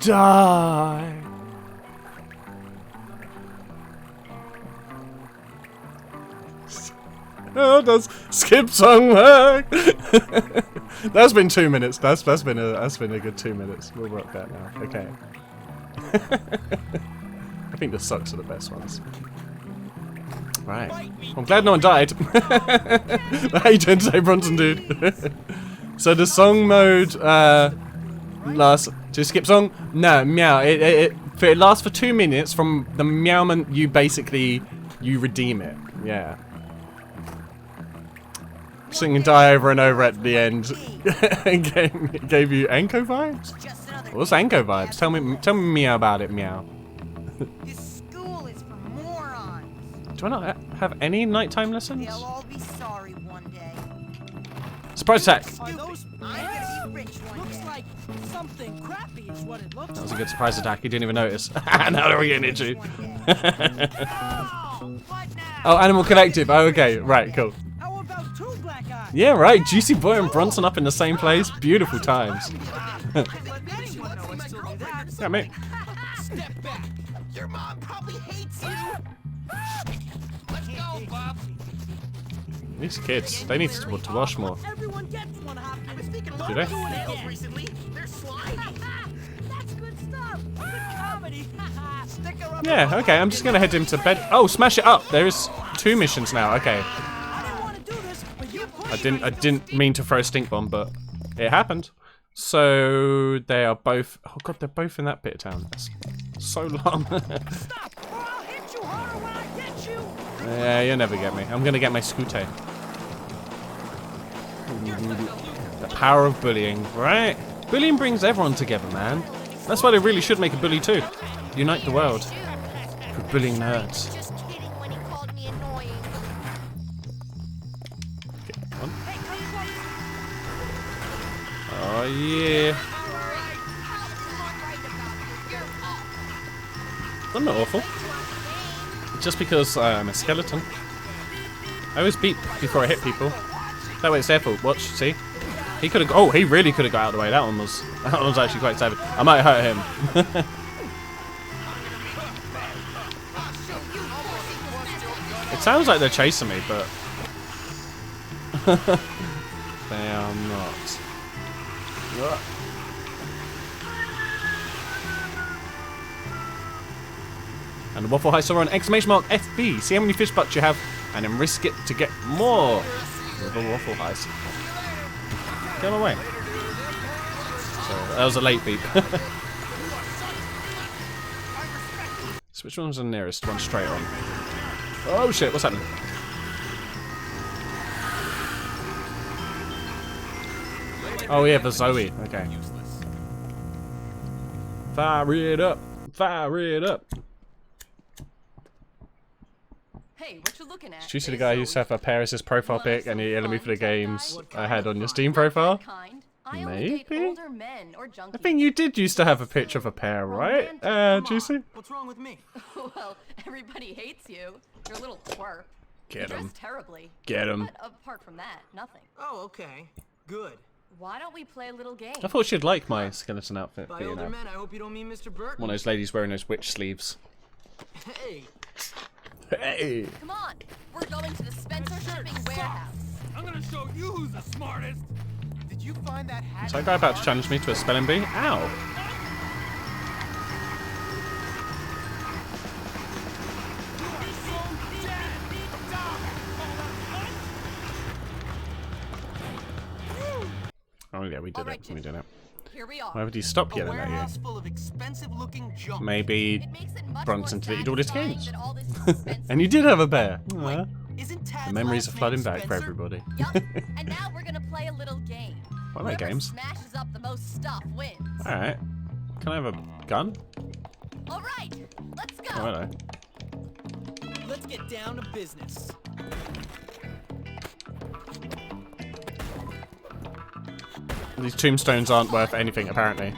Die. Oh, does skip song work? That's been 2 minutes. That's been a good 2 minutes. We'll rock that now. Okay. I think the socks are the best ones. Right. I'm glad no one died. How you doing today, Bronson dude? So the song mode lasts to skip song? No, meow. It lasts for 2 minutes from the meowment you redeem it. Yeah. Sing and die over and over at the end. It gave you Anko vibes? What's Anko vibes? Tell me meow about it, meow. This school is for morons. Do I not have any nighttime lessons? They'll all be sorry one day. Surprise attack! Are those I'm gonna be rich one Looks day. like something crappy is what it looks That was a like. good surprise attack. You didn't even notice. Now are we getting into? Oh, Animal Collective. Oh, okay. Right, cool. How about two black eyes? Yeah, right. Juicy Boy and Bronson up in the same place. Beautiful times. Let anyone know I still do that. Yeah, mate. Step back. Your mom probably hates you. Let's go, Bob. These kids, they need to wash more. Everyone gets one hop. I was thinking Do they? nails recently. They're slimy. That's good stuff. Good comedy. Stick her up. Yeah, okay. I'm just going to head him to bed. Oh, smash it up. There is 2 missions now. Okay. I didn't want to do this, but you pushed I didn't mean to throw a stink bomb, but it happened. So they are both. Oh god, they're both in that bit of town. That's so long. Stop, or I'll hit you harder when I get you. Yeah, you'll never get me. I'm gonna get my scooter. The power of bullying, right? Bullying brings everyone together, man. That's why they really should make a bully too. Unite the world. For bullying nerds. Just kidding when he called me annoying. Okay, on. Oh yeah. I'm not awful. Just because I'm a skeleton. I always beep before I hit people. That way it's their fault. Watch, see? He could have. Oh, he really could have got out of the way. That one was actually quite savage. I might hurt him. It sounds like they're chasing me, but they are not. And the Waffle Heist are on !FB. See how many fish butts you have, and then risk it to get more with a Waffle Heist. Get him away. So that was a late beep. So which one's the nearest one straight on? Oh shit, what's happening? Oh yeah, the Zoe. Okay. Fire it up. Fire it up. Hey, what you looking at? Did you see the guy who used to have a pair as his profile pic and he yelled at me for the games I had on your Steam profile? Maybe? I think you did used to have a picture of a pair, right? Juicy? What's wrong with me? Well, everybody hates you. You're a little twerp. Get You him. dress terribly. Get him. But apart from that, nothing. Oh, okay. Good. Why don't we play a little game? I thought she'd like my skeleton outfit, By but you older know. men, I hope you don't mean Mr. Burton. One of those ladies wearing those witch sleeves. Hey, Hey! Come on, we're going to the Spencer Shipping Warehouse. I'm gonna show you who's the smartest. Did you find that hat? Is that guy about to challenge me to a spelling bee? Ow! Oh yeah, we did Alright, it. We did it. Here we are. Why would he stop a yelling at warehouse you? full of expensive-looking junk. Maybe It makes it much Bronson more deleted all his satisfying games. than all this suspense. And you did have a bear. Wait, Aw. isn't Tad's The memories are last flooding name back for Spencer? everybody. Yup, and now we're gonna play a little game. I like Whoever games. smashes up the most stuff wins. Alright. Can I have a gun? Alright, let's go. Oh, hello. Let's get down to business. These tombstones aren't worth anything, apparently.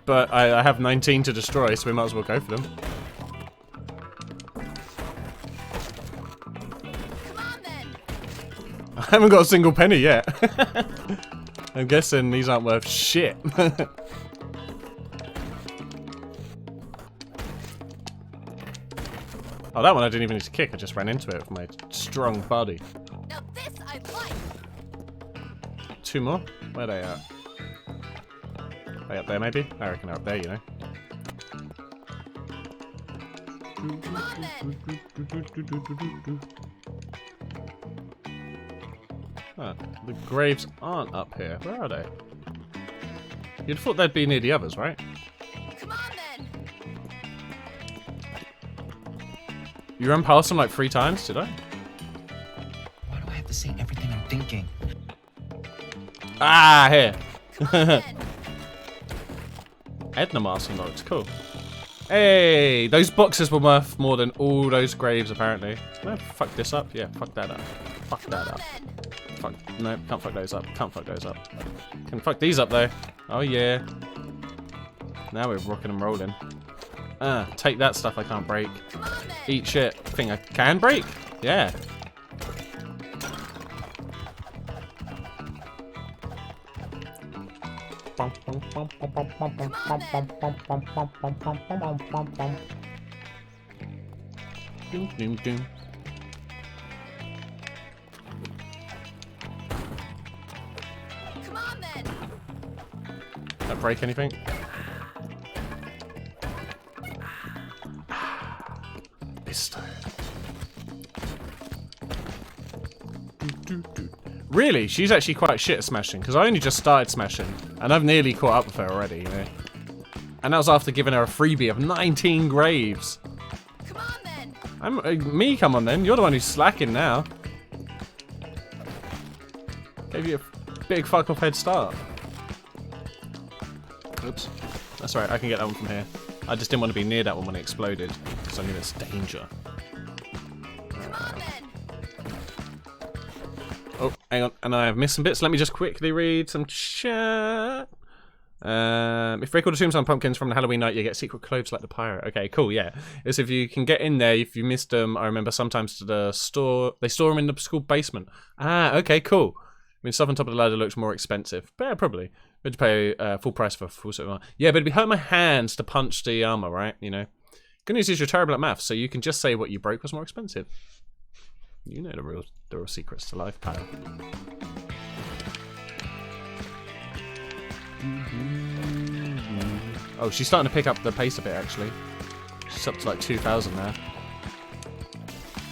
But I have 19 to destroy, so we might as well go for them. Come on then. I haven't got a single penny yet. I'm guessing these aren't worth shit. Oh, that one I didn't even need to kick. I just ran into it with my strong body. Now this I like. 2 more? Where are they at? Are they up there, maybe? I reckon they're up there, you know. Come on then. Huh, the graves aren't up here. Where are they? You'd thought they'd be near the others, right? Come on then. You ran past them like 3 times, did I? Why do I have to say everything I'm thinking? Ah, here. Come on then. Edna Marston logs, cool. Hey, those boxes were worth more than all those graves, apparently. No, fuck this up. Yeah, fuck that up. Fuck Come that on up. then. Fuck, no, can't fuck those up. Can't fuck those up. Can fuck these up, though. Oh, yeah. Now we're rocking and rolling. Take that stuff I can't break. Come on then. Eat shit. Thing I can break? Yeah. Doom, doom, doom. Come on then. Did I break anything? Bisto. Really? She's actually quite shit at smashing, because I only just started smashing, and I've nearly caught up with her already, you know? And that was after giving her a freebie of 19 graves. Come on then. Me, come on then. You're the one who's slacking now. Gave you a big fuck off head start. Oops. That's alright, I can get that one from here. I just didn't want to be near that one when it exploded, because I knew it's danger. Come on then. Oh, hang on, and I have missed some bits. Let me just quickly read some chat. If break all the tombstone pumpkins from the Halloween night, you get secret clothes like the pirate. Okay, cool, yeah. It's if you can get in there, if you missed them, I remember sometimes to the store, they store them in the school basement. Ah, okay, cool. I mean, stuff on top of the ladder looks more expensive. But yeah, probably. Would you pay full price for full set of armor? Yeah, but it'd be hurt my hands to punch the armor, right? You know. Good news is you're terrible at maths, so you can just say what you broke was more expensive. You know the real secrets to life, pal. Oh, she's starting to pick up the pace a bit, actually. She's up to like 2,000 now.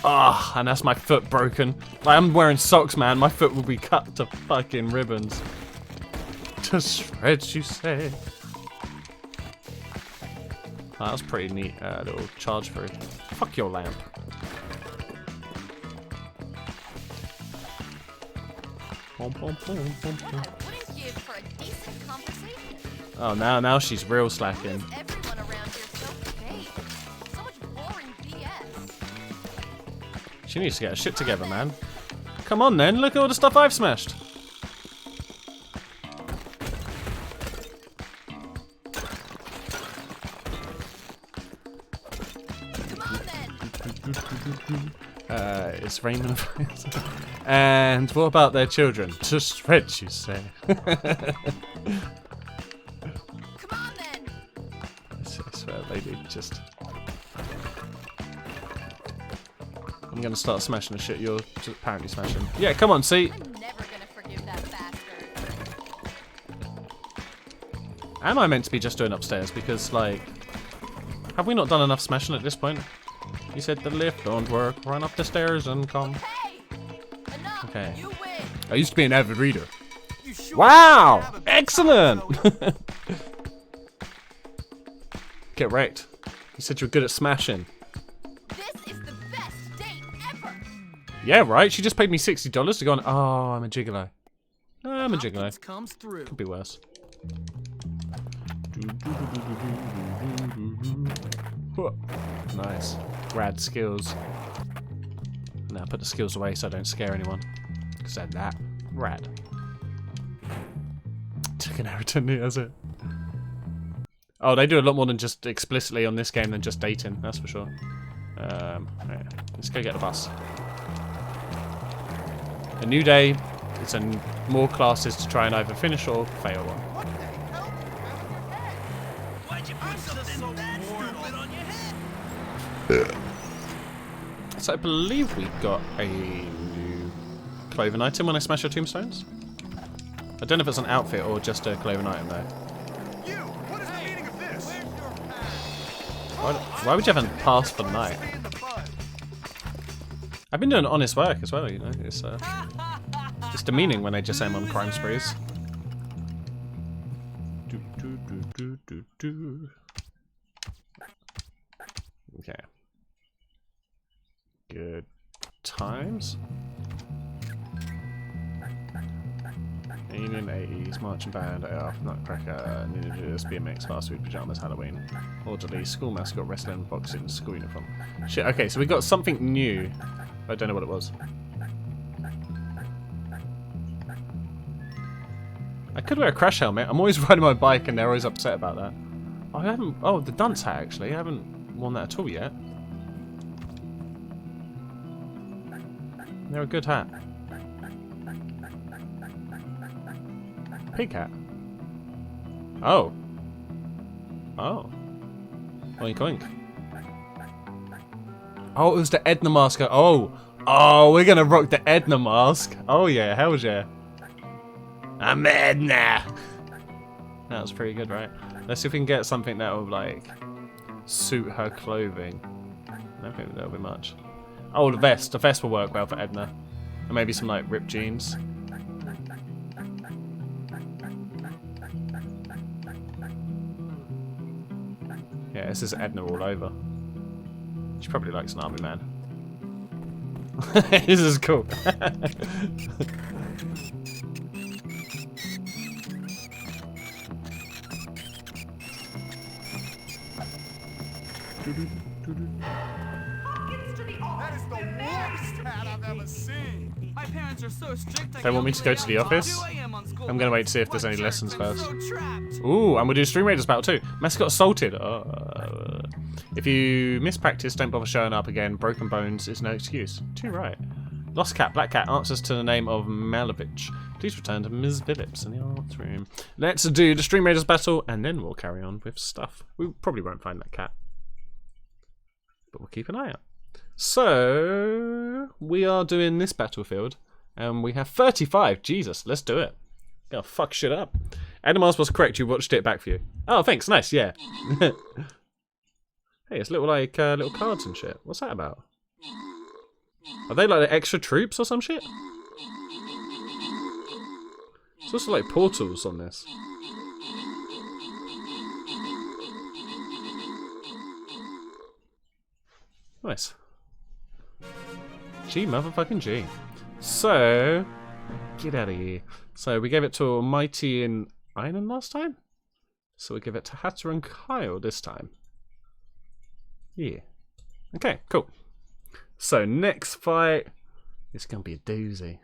Ah, and that's my foot broken. Like, I'm wearing socks, man. My foot will be cut to fucking ribbons. To shreds, you say. Oh, that was pretty neat little charge through. Fuck your lamp. What I wouldn't give for a decent conversation. Oh, now she's real slacking. Why is everyone around here so fake? So much boring BS. She needs to get her shit together, man. Come on then, look at all the stuff I've smashed. Come on then. It's Raymond. And what about their children? To stretch, you say? Come on then. I swear, lady, just... I'm gonna start smashing the shit you're apparently smashing. Yeah, come on, see? I'm never gonna forgive that bastard. Am I meant to be just doing upstairs? Because, like... Have we not done enough smashing at this point? You said the lift don't work. Run up the stairs and come. Hey! Enough! Okay. You win! I used to be an avid reader. You sure Wow! have a big Excellent! time, Get wrecked. You said you were good at smashing. This is the best date ever! Yeah, right? She just paid me $60 to go on... Oh, I'm a gigolo. I'm a gigolo. Hopkins comes through. Could be worse. Nice. Rad skills. Now put the skills away so I don't scare anyone. Because they're that rad. Took an arrow to me, has it? Oh, they do a lot more than just explicitly on this game than just dating, that's for sure. Right, let's go get the bus. A new day. It's more classes to try and either finish or fail on. What the hell? Why'd you put something that stupid on your head? So I believe we got a new clothing item when I smash your tombstones. I don't know if it's an outfit or just a clothing item though. You! What is the meaning of this? Why would you have a pass for the night? I've been doing honest work as well, you know. It's demeaning when they just say I'm on crime sprees. Okay. Good times. Alien 80s, marching band, AF, Nutcracker, Ninja Judas, BMX, fast food, pajamas, Halloween, orderly, school mascot, wrestling, boxing, school uniform. Shit, okay, so we got something new. I don't know what it was. I could wear a crash helmet. I'm always riding my bike and they're always upset about that. I haven't... Oh, the dunce hat, actually. I haven't worn that at all yet. They're a good hat. Pig hat. Oh. Oh. Oink oink. Oh, it was the Edna mask. Oh. Oh, we're gonna rock the Edna mask. Oh yeah, hell yeah. I'm Edna. That was pretty good, right? Let's see if we can get something that will like suit her clothing. I don't think that'll be much. Oh, the vest. The vest will work well for Edna. And maybe some like ripped jeans. Yeah, this is Edna all over. She probably likes an army man. This is cool. That is the worst hat I've ever seen. My parents are so strict. They want me to go to the office? I'm gonna wait to see if there's any lessons first. Ooh, and we'll do Stream Raiders battle too. Mascot assaulted. If you miss practice, don't bother showing up again. Broken bones is no excuse. Too right. Lost cat, black cat answers to the name of Malovich. Please return to Ms. Phillips in the arts room. Let's do the Stream Raiders battle and then we'll carry on with stuff. We probably won't find that cat, but we'll keep an eye out. So we are doing this battlefield and we have 35. Jesus, let's do it. Gotta fuck shit up. Adamars was correct. You watched it back for you. Oh, thanks. Nice. Yeah. Hey, it's little like little cards and shit. What's that about? Are they like the extra troops or some shit? It's also like portals on this. Nice. G motherfucking G. So, get out of here. So we gave it to Mighty and Einen last time. So we give it to Hatter and Kyle this time. Yeah. Okay, cool. So next fight, it's gonna be a doozy.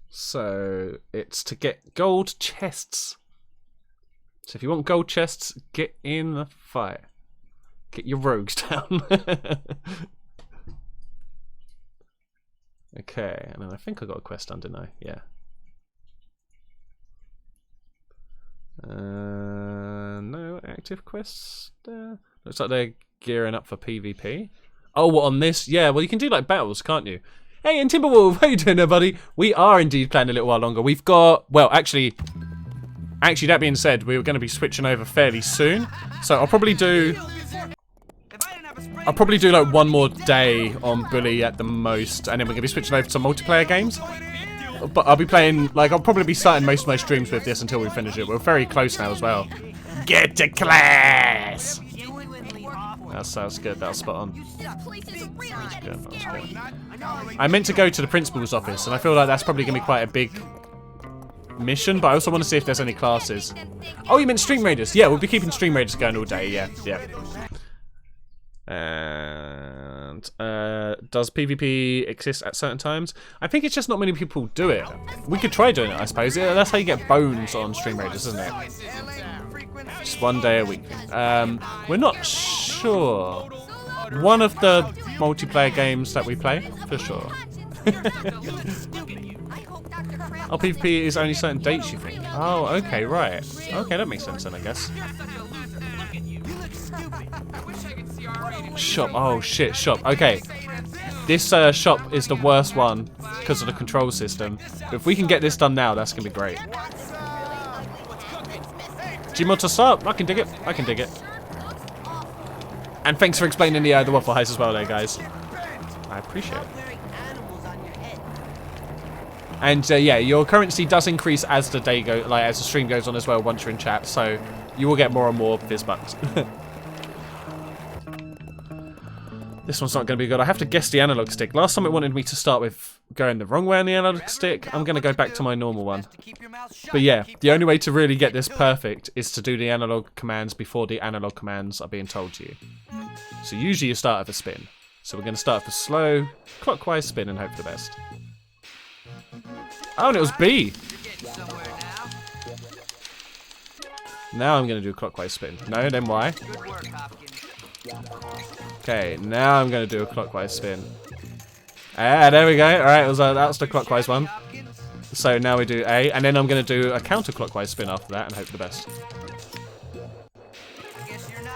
So it's to get gold chests. So if you want gold chests, get in the fight. Get your rogues down. Okay, and then I think I got a quest done, didn't I? Yeah. No active quests there. Looks like they're gearing up for PvP. Oh, what on this? Yeah, well you can do like battles, can't you? Hey, and Timberwolf, how you doing there, buddy? We are indeed playing a little while longer. We've got, well, actually, that being said, we're going to be switching over fairly soon. So I'll probably do like one more day on Bully at the most, and then we're going to be switching over to multiplayer games. But I'll be playing, like, I'll probably be starting most of my streams with this until we finish it. We're very close now as well. Get to class! That sounds good, that's spot on. That's good. I meant to go to the principal's office, and I feel like that's probably going to be quite a big mission, but I also want to see if there's any classes. Oh, you meant Stream Raiders? Yeah, we'll be keeping Stream Raiders going all day, yeah. And does PvP exist at certain times? I think it's just not many people do it. We could try doing it, I suppose. Yeah, that's how you get bones on Stream Raiders, isn't it? Just one day a week. We're not sure. One of the multiplayer games that we play, for sure. Oh, PvP is only certain dates, you think? Oh, okay, right. Okay, that makes sense then, I guess. Shop. Oh, shit, shop. Okay. This shop is the worst one because of the control system. But if we can get this done now, that's going to be great. Gmod to start. I can dig it. I can dig it. And thanks for explaining the Waffle Heist as well there, guys. I appreciate it. And yeah, your currency does increase as the day go, like as the stream goes on as well. Once you're in chat, so you will get more and more Fizzbucks. This one's not going to be good. I have to guess the analog stick. Last time it wanted me to start with going the wrong way on the analog stick. I'm going to go back to my normal one. But yeah, the only way to really get this perfect is to do the analog commands before the analog commands are being told to you. So usually you start with a spin. So we're going to start with a slow, clockwise spin and hope for the best. Oh, and it was B. Now I'm going to do a clockwise spin. No, then Y. Okay, now I'm going to do a clockwise spin. Ah, there we go. Alright, that's the clockwise one. So now we do A, and then I'm going to do a counterclockwise spin after that and hope for the best.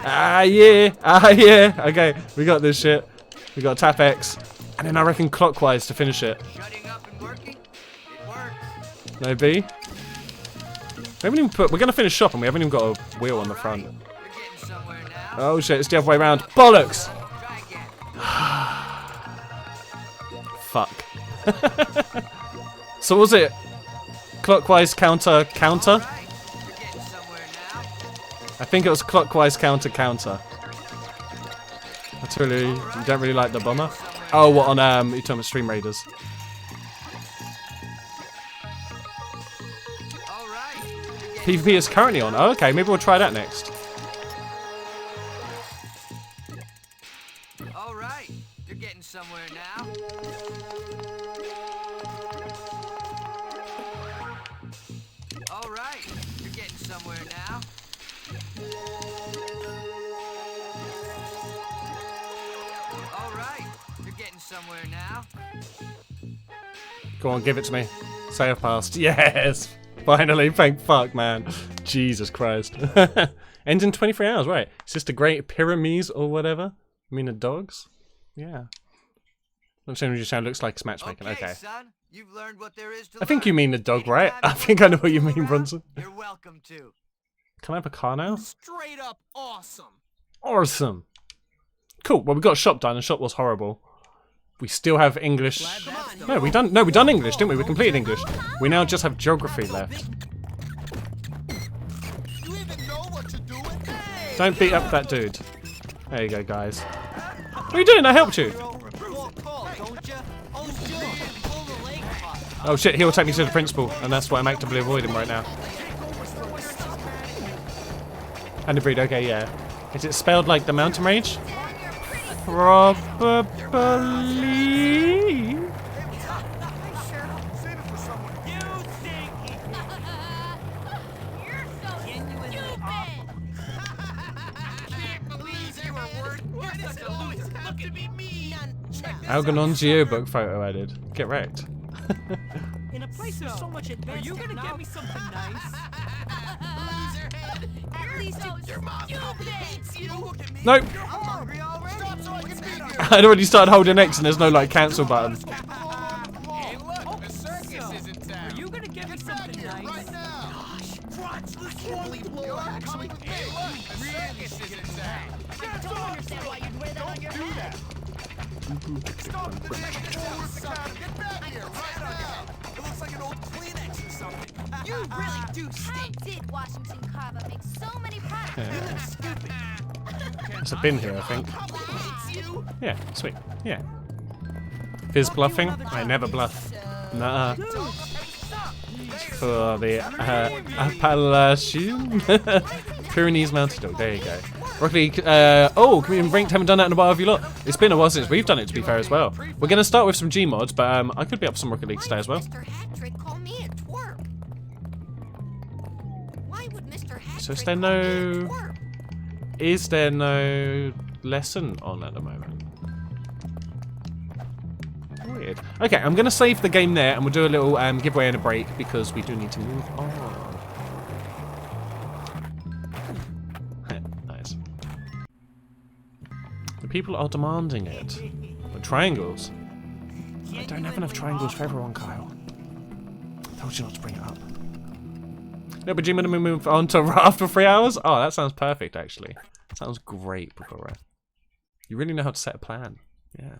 Ah, yeah. Ah, yeah. Okay, we got this shit. We got tap X. And then I reckon clockwise to finish it. No B? We haven't even put... We're going to finish shop and we haven't even got a wheel on the front. Oh shit, it's the other way around. Bollocks! Fuck. So was it clockwise counter counter? I think it was clockwise counter counter. That's really... You don't really like the bomber? Oh, what on you're talking about Stream Raiders. PvP is currently on. Oh, okay, maybe we'll try that next. Alright, you're getting somewhere now. Alright, you're getting somewhere now. Alright, you're getting somewhere now. Go on, give it to me. Say I've passed. Yes! Finally, thank fuck, man. Jesus Christ. Ends in 23 hours, right. It's just the Great Pyramids or whatever. I mean the dogs? Yeah. I'm saying you sound looks like matchmaking. Okay. Son, you've learned what there is to I think you mean the dog, right? I think I know what you mean, Bronson. You're welcome to. Can I have a car now? Straight up awesome. Awesome. Cool. Well, we got shop done, and shop was horrible. We still have English. No, we done English, didn't we? We completed English. We now just have geography left. Don't beat up that dude. There you go, guys. What are you doing? I helped you. Oh shit, he'll take me to the principal, and that's why I'm actively avoiding right now. And the breed, okay, yeah. Is it spelled like the mountain range? Probably. Algernon geobook photo added. Get wrecked. In a place with so much advanced. Are you gonna get me something nice? At least your mom hates you. Nope. I'm hungry already. Stop so I can be here. I'd already started holding X and there's no like cancel button. Hey, look, the circus is in town. Are you gonna get me something nice? Right now. Gosh, crunch, this can't believe you're actually. Hey, look, the circus is in town. I don't understand why you'd wear that on your head. Stop the thing. Get back here right now. It looks like an old Kleenex or something. You really do How stink. did Washington Carver make so many products? You look stupid. There's a bin here, I think. Hates you. Yeah, sweet. Yeah. Fizz bluffing? I never bluff. Nah. For the Appalachian Pyrenees Mountain Dog. There you go. Rocket League. Oh, Community Ranked. Haven't done that in a while, have you lot? It's been a while since we've done it, to be fair, as well. We're going to start with some G mods, but I could be up for some Rocket League today as well. Mr. Hattrick call me a twerp? Why would Mr. Hattrick So is there call me a no... twerp? Is there no lesson on at the moment? Weird. Okay, I'm going to save the game there, and we'll do a little giveaway and a break, because we do need to move on. Nice. The people are demanding it. The triangles. I don't have enough triangles for everyone, Kyle. I told you not to bring it up. No, but Jim, when we move on to Raft for 3 hours? Oh, that sounds perfect, actually. Sounds great, Bakura. You really know how to set a plan. Yeah.